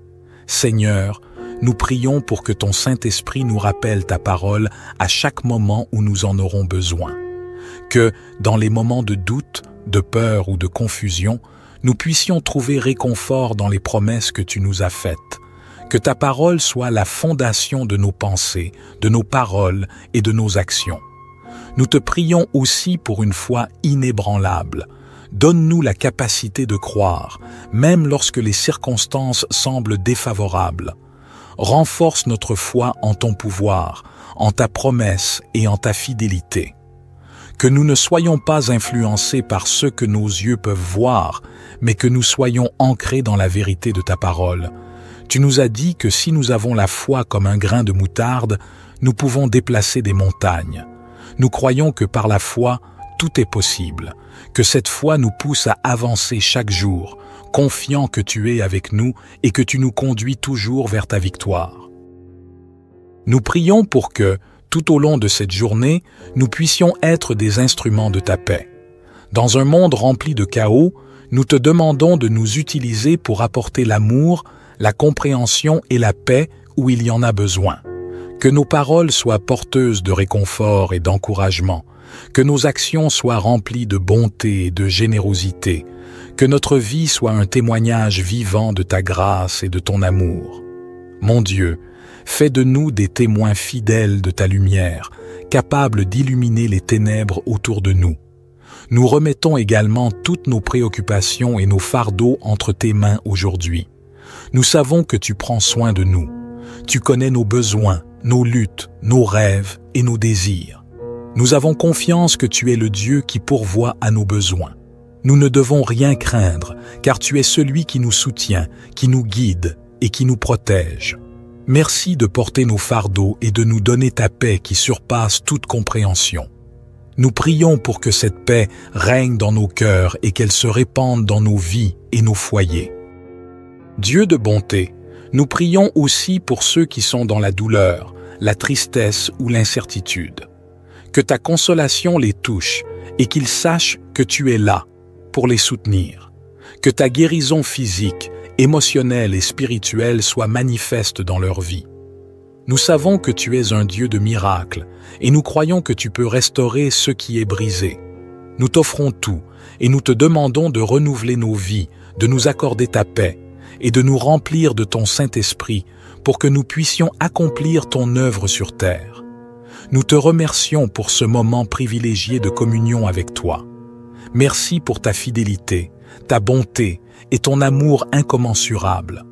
Seigneur, nous prions pour que ton Saint-Esprit nous rappelle ta parole à chaque moment où nous en aurons besoin. Que, dans les moments de doute, de peur ou de confusion, nous puissions trouver réconfort dans les promesses que tu nous as faites. Que ta parole soit la fondation de nos pensées, de nos paroles et de nos actions. Nous te prions aussi pour une foi inébranlable. Donne-nous la capacité de croire, même lorsque les circonstances semblent défavorables. Renforce notre foi en ton pouvoir, en ta promesse et en ta fidélité. Que nous ne soyons pas influencés par ce que nos yeux peuvent voir, mais que nous soyons ancrés dans la vérité de ta parole. Tu nous as dit que si nous avons la foi comme un grain de moutarde, nous pouvons déplacer des montagnes. Nous croyons que par la foi, tout est possible, que cette foi nous pousse à avancer chaque jour, confiant que tu es avec nous et que tu nous conduis toujours vers ta victoire. Nous prions pour que, tout au long de cette journée, nous puissions être des instruments de ta paix. Dans un monde rempli de chaos, nous te demandons de nous utiliser pour apporter l'amour, la compréhension et la paix où il y en a besoin. Que nos paroles soient porteuses de réconfort et d'encouragement, que nos actions soient remplies de bonté et de générosité, que notre vie soit un témoignage vivant de ta grâce et de ton amour. Mon Dieu, fais de nous des témoins fidèles de ta lumière, capables d'illuminer les ténèbres autour de nous. Nous remettons également toutes nos préoccupations et nos fardeaux entre tes mains aujourd'hui. Nous savons que tu prends soin de nous. Tu connais nos besoins, nos luttes, nos rêves et nos désirs. Nous avons confiance que tu es le Dieu qui pourvoit à nos besoins. Nous ne devons rien craindre, car tu es celui qui nous soutient, qui nous guide et qui nous protège. Merci de porter nos fardeaux et de nous donner ta paix qui surpasse toute compréhension. Nous prions pour que cette paix règne dans nos cœurs et qu'elle se répande dans nos vies et nos foyers. Dieu de bonté, nous prions aussi pour ceux qui sont dans la douleur, la tristesse ou l'incertitude. Que ta consolation les touche et qu'ils sachent que tu es là pour les soutenir. Que ta guérison physique, émotionnelle et spirituelle soit manifeste dans leur vie. Nous savons que tu es un Dieu de miracles et nous croyons que tu peux restaurer ce qui est brisé. Nous t'offrons tout et nous te demandons de renouveler nos vies, de nous accorder ta paix et de nous remplir de ton Saint-Esprit pour que nous puissions accomplir ton œuvre sur terre. Nous te remercions pour ce moment privilégié de communion avec toi. Merci pour ta fidélité, ta bonté et ton amour incommensurable.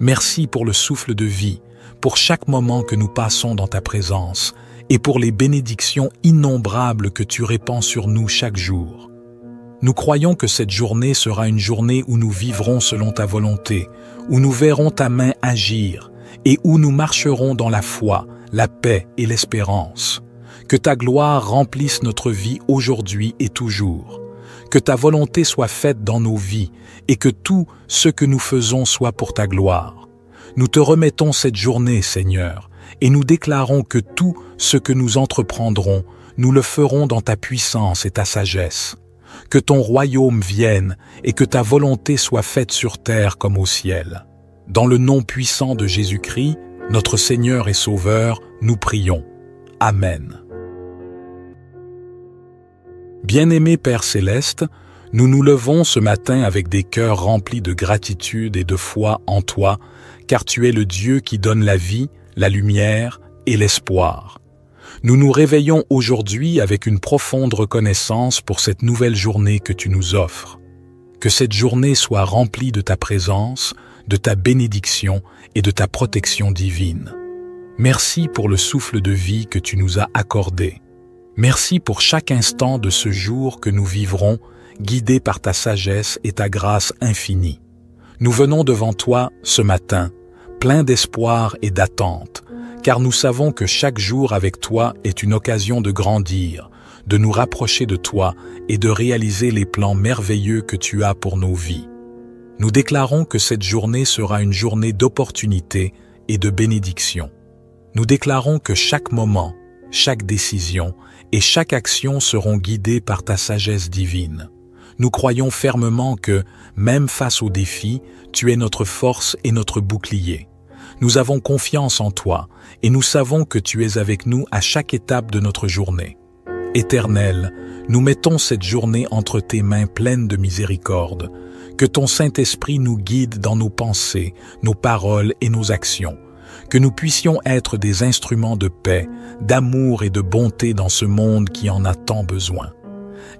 Merci pour le souffle de vie, pour chaque moment que nous passons dans ta présence et pour les bénédictions innombrables que tu répands sur nous chaque jour. Nous croyons que cette journée sera une journée où nous vivrons selon ta volonté, où nous verrons ta main agir et où nous marcherons dans la foi, la paix et l'espérance. Que ta gloire remplisse notre vie aujourd'hui et toujours. Que ta volonté soit faite dans nos vies et que tout ce que nous faisons soit pour ta gloire. Nous te remettons cette journée, Seigneur, et nous déclarons que tout ce que nous entreprendrons, nous le ferons dans ta puissance et ta sagesse. Que ton royaume vienne et que ta volonté soit faite sur terre comme au ciel. Dans le nom puissant de Jésus-Christ, notre Seigneur et Sauveur, nous prions. Amen. Bien-aimé Père Céleste, nous nous levons ce matin avec des cœurs remplis de gratitude et de foi en toi, car tu es le Dieu qui donne la vie, la lumière et l'espoir. Nous nous réveillons aujourd'hui avec une profonde reconnaissance pour cette nouvelle journée que tu nous offres. Que cette journée soit remplie de ta présence, de ta bénédiction et de ta protection divine. Merci pour le souffle de vie que tu nous as accordé. Merci pour chaque instant de ce jour que nous vivrons, guidés par ta sagesse et ta grâce infinie. Nous venons devant toi ce matin, pleins d'espoir et d'attente, car nous savons que chaque jour avec toi est une occasion de grandir, de nous rapprocher de toi et de réaliser les plans merveilleux que tu as pour nos vies. Nous déclarons que cette journée sera une journée d'opportunité et de bénédiction. Nous déclarons que chaque moment, chaque décision et chaque action seront guidées par ta sagesse divine. Nous croyons fermement que, même face aux défis, tu es notre force et notre bouclier. Nous avons confiance en toi et nous savons que tu es avec nous à chaque étape de notre journée. Éternel, nous mettons cette journée entre tes mains pleines de miséricorde. Que ton Saint-Esprit nous guide dans nos pensées, nos paroles et nos actions. Que nous puissions être des instruments de paix, d'amour et de bonté dans ce monde qui en a tant besoin.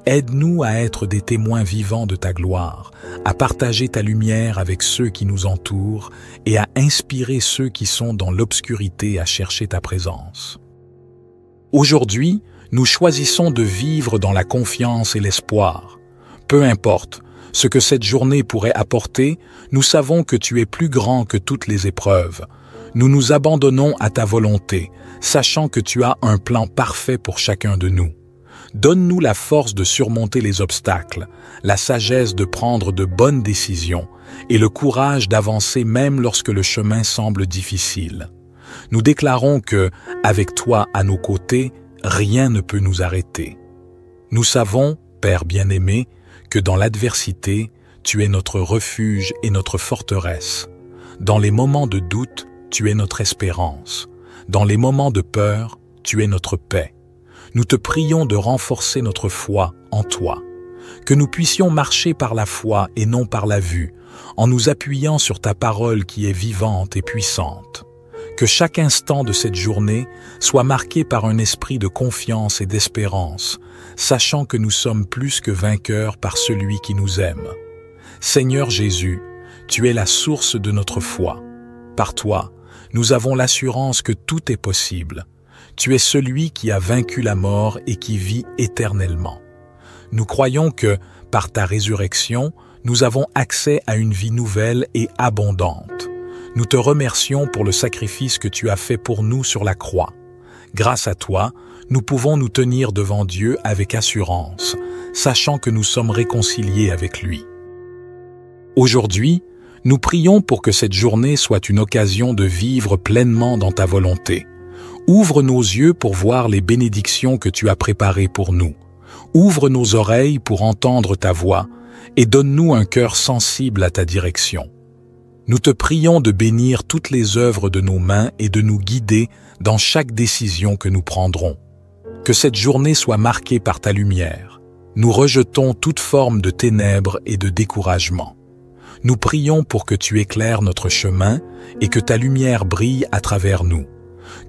Aide-nous à être des témoins vivants de ta gloire, à partager ta lumière avec ceux qui nous entourent et à inspirer ceux qui sont dans l'obscurité à chercher ta présence. Aujourd'hui, nous choisissons de vivre dans la confiance et l'espoir. Peu importe ce que cette journée pourrait apporter, nous savons que tu es plus grand que toutes les épreuves. Nous nous abandonnons à ta volonté, sachant que tu as un plan parfait pour chacun de nous. Donne-nous la force de surmonter les obstacles, la sagesse de prendre de bonnes décisions et le courage d'avancer même lorsque le chemin semble difficile. Nous déclarons que, avec toi à nos côtés, rien ne peut nous arrêter. Nous savons, Père bien-aimé, que dans l'adversité, tu es notre refuge et notre forteresse. Dans les moments de doute, tu es notre espérance. Dans les moments de peur, tu es notre paix. Nous te prions de renforcer notre foi en toi, que nous puissions marcher par la foi et non par la vue, en nous appuyant sur ta parole qui est vivante et puissante. Que chaque instant de cette journée soit marqué par un esprit de confiance et d'espérance, sachant que nous sommes plus que vainqueurs par celui qui nous aime. Seigneur Jésus, tu es la source de notre foi. Par toi, nous avons l'assurance que tout est possible. Tu es celui qui a vaincu la mort et qui vit éternellement. Nous croyons que, par ta résurrection, nous avons accès à une vie nouvelle et abondante. Nous te remercions pour le sacrifice que tu as fait pour nous sur la croix. Grâce à toi, nous pouvons nous tenir devant Dieu avec assurance, sachant que nous sommes réconciliés avec lui. Aujourd'hui, nous prions pour que cette journée soit une occasion de vivre pleinement dans ta volonté. Ouvre nos yeux pour voir les bénédictions que tu as préparées pour nous. Ouvre nos oreilles pour entendre ta voix et donne-nous un cœur sensible à ta direction. Nous te prions de bénir toutes les œuvres de nos mains et de nous guider dans chaque décision que nous prendrons. Que cette journée soit marquée par ta lumière. Nous rejetons toute forme de ténèbres et de découragement. Nous prions pour que tu éclaires notre chemin et que ta lumière brille à travers nous.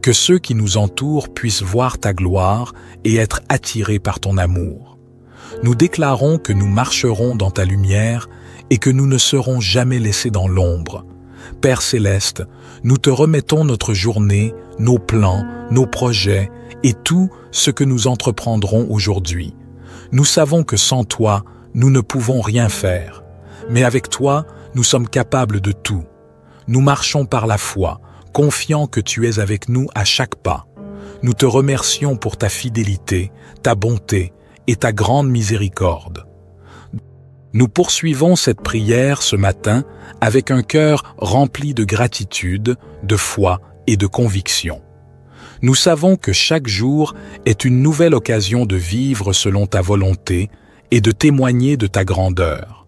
Que ceux qui nous entourent puissent voir ta gloire et être attirés par ton amour. Nous déclarons que nous marcherons dans ta lumière et que nous ne serons jamais laissés dans l'ombre. Père céleste, nous te remettons notre journée, nos plans, nos projets et tout ce que nous entreprendrons aujourd'hui. Nous savons que sans toi, nous ne pouvons rien faire. Mais avec toi, nous sommes capables de tout. Nous marchons par la foi, confiants que tu es avec nous à chaque pas. Nous te remercions pour ta fidélité, ta bonté et ta grande miséricorde. Nous poursuivons cette prière ce matin avec un cœur rempli de gratitude, de foi et de conviction. Nous savons que chaque jour est une nouvelle occasion de vivre selon ta volonté et de témoigner de ta grandeur.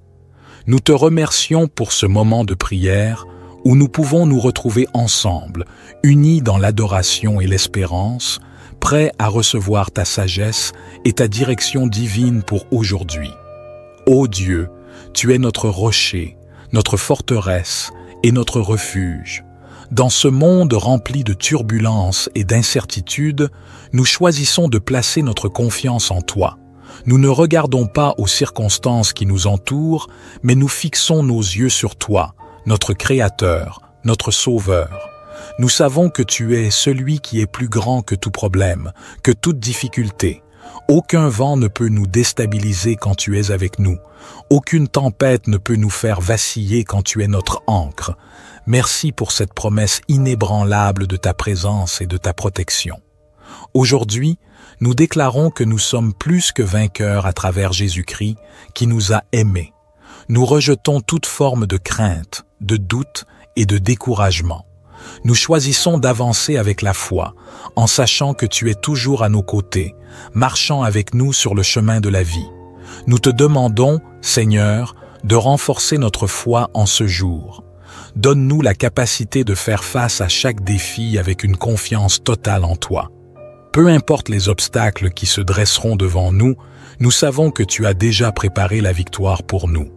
Nous te remercions pour ce moment de prière où nous pouvons nous retrouver ensemble, unis dans l'adoration et l'espérance, prêts à recevoir ta sagesse et ta direction divine pour aujourd'hui. Ô Dieu, tu es notre rocher, notre forteresse et notre refuge. Dans ce monde rempli de turbulences et d'incertitudes, nous choisissons de placer notre confiance en toi. Nous ne regardons pas aux circonstances qui nous entourent, mais nous fixons nos yeux sur toi, notre Créateur, notre Sauveur. Nous savons que tu es celui qui est plus grand que tout problème, que toute difficulté. Aucun vent ne peut nous déstabiliser quand tu es avec nous. Aucune tempête ne peut nous faire vaciller quand tu es notre ancre. Merci pour cette promesse inébranlable de ta présence et de ta protection. Aujourd'hui, nous déclarons que nous sommes plus que vainqueurs à travers Jésus-Christ qui nous a aimés. Nous rejetons toute forme de crainte, de doute et de découragement. Nous choisissons d'avancer avec la foi, en sachant que tu es toujours à nos côtés, marchant avec nous sur le chemin de la vie. Nous te demandons, Seigneur, de renforcer notre foi en ce jour. Donne-nous la capacité de faire face à chaque défi avec une confiance totale en toi. Peu importe les obstacles qui se dresseront devant nous, nous savons que tu as déjà préparé la victoire pour nous.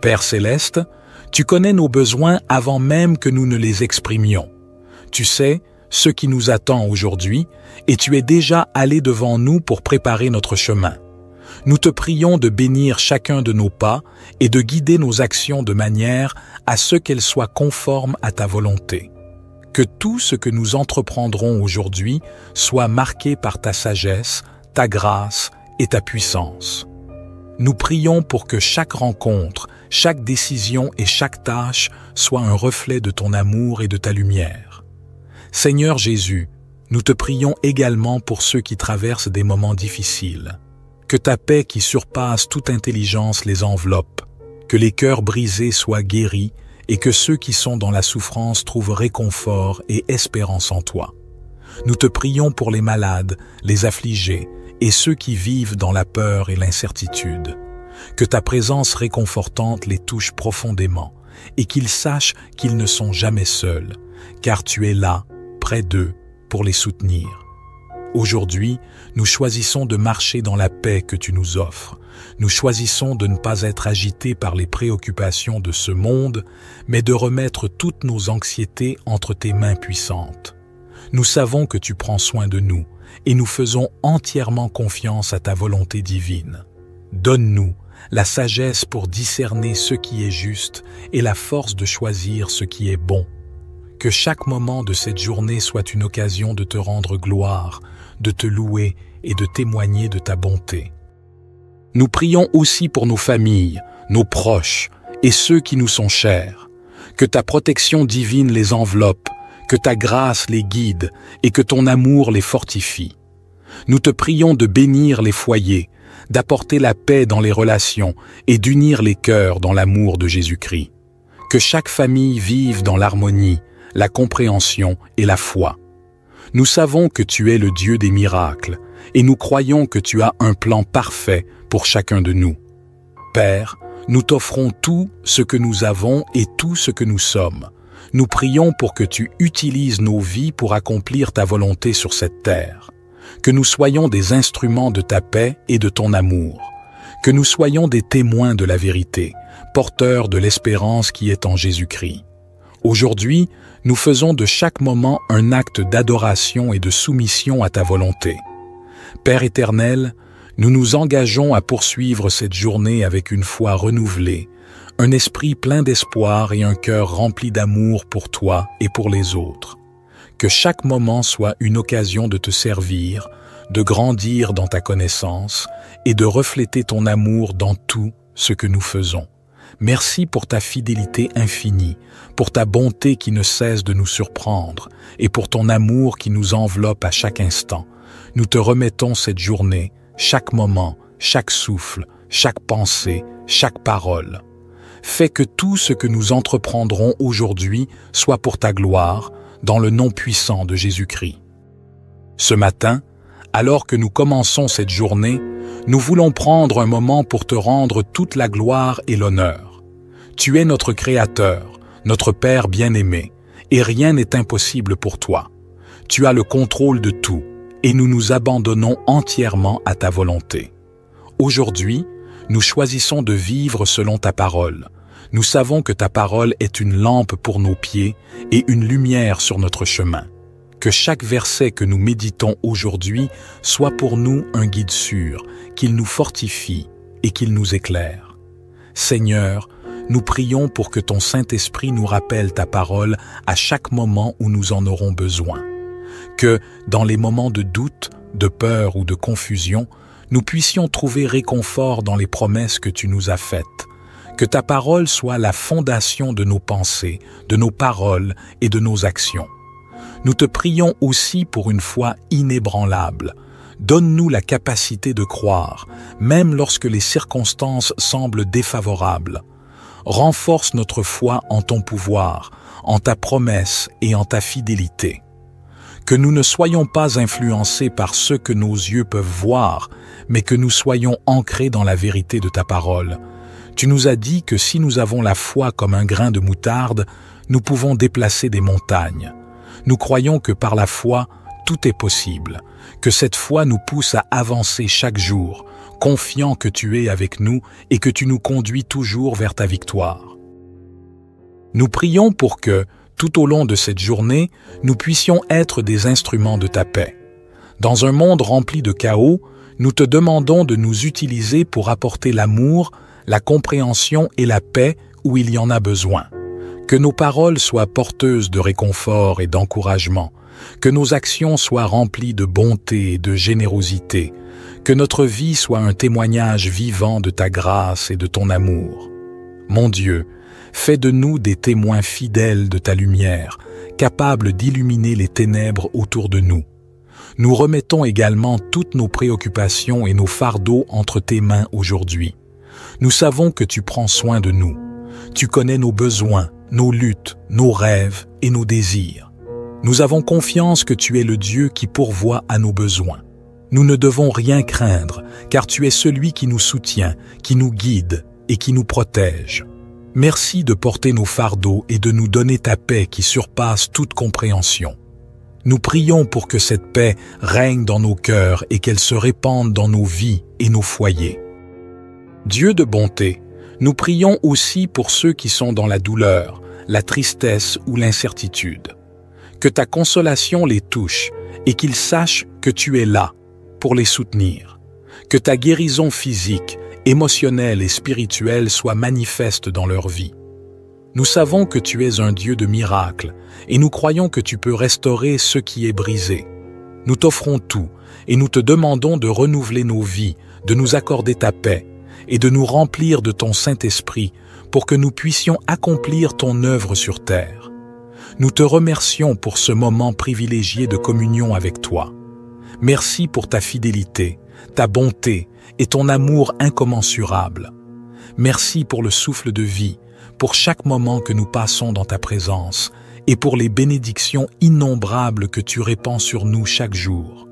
Père céleste, tu connais nos besoins avant même que nous ne les exprimions. Tu sais ce qui nous attend aujourd'hui et tu es déjà allé devant nous pour préparer notre chemin. Nous te prions de bénir chacun de nos pas et de guider nos actions de manière à ce qu'elles soient conformes à ta volonté. Que tout ce que nous entreprendrons aujourd'hui soit marqué par ta sagesse, ta grâce et ta puissance. Nous prions pour que chaque rencontre, chaque décision et chaque tâche soit un reflet de ton amour et de ta lumière. Seigneur Jésus, nous te prions également pour ceux qui traversent des moments difficiles. Que ta paix qui surpasse toute intelligence les enveloppe, que les cœurs brisés soient guéris et que ceux qui sont dans la souffrance trouvent réconfort et espérance en toi. Nous te prions pour les malades, les affligés et ceux qui vivent dans la peur et l'incertitude. Que ta présence réconfortante les touche profondément et qu'ils sachent qu'ils ne sont jamais seuls, car tu es là, près d'eux, pour les soutenir. Aujourd'hui, nous choisissons de marcher dans la paix que tu nous offres. Nous choisissons de ne pas être agités par les préoccupations de ce monde, mais de remettre toutes nos anxiétés entre tes mains puissantes. Nous savons que tu prends soin de nous et nous faisons entièrement confiance à ta volonté divine. Donne-nous la sagesse pour discerner ce qui est juste et la force de choisir ce qui est bon. Que chaque moment de cette journée soit une occasion de te rendre gloire, de te louer et de témoigner de ta bonté. Nous prions aussi pour nos familles, nos proches et ceux qui nous sont chers. Que ta protection divine les enveloppe, que ta grâce les guide et que ton amour les fortifie. Nous te prions de bénir les foyers, d'apporter la paix dans les relations et d'unir les cœurs dans l'amour de Jésus-Christ. Que chaque famille vive dans l'harmonie, la compréhension et la foi. Nous savons que tu es le Dieu des miracles et nous croyons que tu as un plan parfait pour chacun de nous. Père, nous t'offrons tout ce que nous avons et tout ce que nous sommes. Nous prions pour que tu utilises nos vies pour accomplir ta volonté sur cette terre. Que nous soyons des instruments de ta paix et de ton amour. Que nous soyons des témoins de la vérité, porteurs de l'espérance qui est en Jésus-Christ. Aujourd'hui, nous faisons de chaque moment un acte d'adoration et de soumission à ta volonté. Père éternel, nous nous engageons à poursuivre cette journée avec une foi renouvelée, un esprit plein d'espoir et un cœur rempli d'amour pour toi et pour les autres. Que chaque moment soit une occasion de te servir, de grandir dans ta connaissance et de refléter ton amour dans tout ce que nous faisons. Merci pour ta fidélité infinie, pour ta bonté qui ne cesse de nous surprendre et pour ton amour qui nous enveloppe à chaque instant. Nous te remettons cette journée, chaque moment, chaque souffle, chaque pensée, chaque parole. Fais que tout ce que nous entreprendrons aujourd'hui soit pour ta gloire, dans le nom puissant de Jésus-Christ. Ce matin, alors que nous commençons cette journée, nous voulons prendre un moment pour te rendre toute la gloire et l'honneur. Tu es notre Créateur, notre Père bien-aimé, et rien n'est impossible pour toi. Tu as le contrôle de tout, et nous nous abandonnons entièrement à ta volonté. Aujourd'hui, nous choisissons de vivre selon ta parole. Nous savons que ta parole est une lampe pour nos pieds et une lumière sur notre chemin. Que chaque verset que nous méditons aujourd'hui soit pour nous un guide sûr, qu'il nous fortifie et qu'il nous éclaire. Seigneur, nous prions pour que ton Saint-Esprit nous rappelle ta parole à chaque moment où nous en aurons besoin. Que, dans les moments de doute, de peur ou de confusion, nous puissions trouver réconfort dans les promesses que tu nous as faites. Que ta parole soit la fondation de nos pensées, de nos paroles et de nos actions. Nous te prions aussi pour une foi inébranlable. Donne-nous la capacité de croire, même lorsque les circonstances semblent défavorables. Renforce notre foi en ton pouvoir, en ta promesse et en ta fidélité. Que nous ne soyons pas influencés par ce que nos yeux peuvent voir, mais que nous soyons ancrés dans la vérité de ta parole. Tu nous as dit que si nous avons la foi comme un grain de moutarde, nous pouvons déplacer des montagnes. Nous croyons que par la foi, tout est possible, que cette foi nous pousse à avancer chaque jour, confiant que tu es avec nous et que tu nous conduis toujours vers ta victoire. Nous prions pour que, tout au long de cette journée, nous puissions être des instruments de ta paix. Dans un monde rempli de chaos, nous te demandons de nous utiliser pour apporter l'amour, la compréhension et la paix où il y en a besoin. Que nos paroles soient porteuses de réconfort et d'encouragement, que nos actions soient remplies de bonté et de générosité, que notre vie soit un témoignage vivant de ta grâce et de ton amour. Mon Dieu, fais de nous des témoins fidèles de ta lumière, capables d'illuminer les ténèbres autour de nous. Nous remettons également toutes nos préoccupations et nos fardeaux entre tes mains aujourd'hui. Nous savons que tu prends soin de nous. Tu connais nos besoins, nos luttes, nos rêves et nos désirs. Nous avons confiance que tu es le Dieu qui pourvoit à nos besoins. Nous ne devons rien craindre, car tu es celui qui nous soutient, qui nous guide et qui nous protège. Merci de porter nos fardeaux et de nous donner ta paix qui surpasse toute compréhension. Nous prions pour que cette paix règne dans nos cœurs et qu'elle se répande dans nos vies et nos foyers. Dieu de bonté, nous prions aussi pour ceux qui sont dans la douleur, la tristesse ou l'incertitude. Que ta consolation les touche et qu'ils sachent que tu es là pour les soutenir. Que ta guérison physique, émotionnelle et spirituelle soit manifeste dans leur vie. Nous savons que tu es un Dieu de miracles et nous croyons que tu peux restaurer ce qui est brisé. Nous t'offrons tout et nous te demandons de renouveler nos vies, de nous accorder ta paix et de nous remplir de ton Saint-Esprit pour que nous puissions accomplir ton œuvre sur terre. Nous te remercions pour ce moment privilégié de communion avec toi. Merci pour ta fidélité, ta bonté et ton amour incommensurable. Merci pour le souffle de vie, pour chaque moment que nous passons dans ta présence et pour les bénédictions innombrables que tu répands sur nous chaque jour.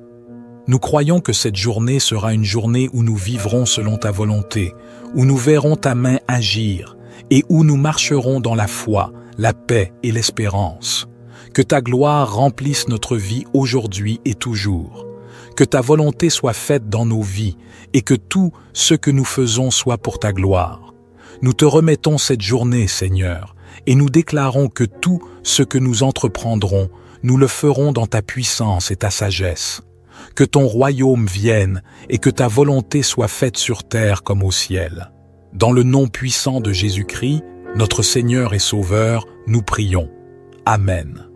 Nous croyons que cette journée sera une journée où nous vivrons selon ta volonté, où nous verrons ta main agir et où nous marcherons dans la foi, la paix et l'espérance. Que ta gloire remplisse notre vie aujourd'hui et toujours. Que ta volonté soit faite dans nos vies et que tout ce que nous faisons soit pour ta gloire. Nous te remettons cette journée, Seigneur, et nous déclarons que tout ce que nous entreprendrons, nous le ferons dans ta puissance et ta sagesse. Que ton royaume vienne et que ta volonté soit faite sur terre comme au ciel. Dans le nom puissant de Jésus-Christ, notre Seigneur et Sauveur, nous prions. Amen.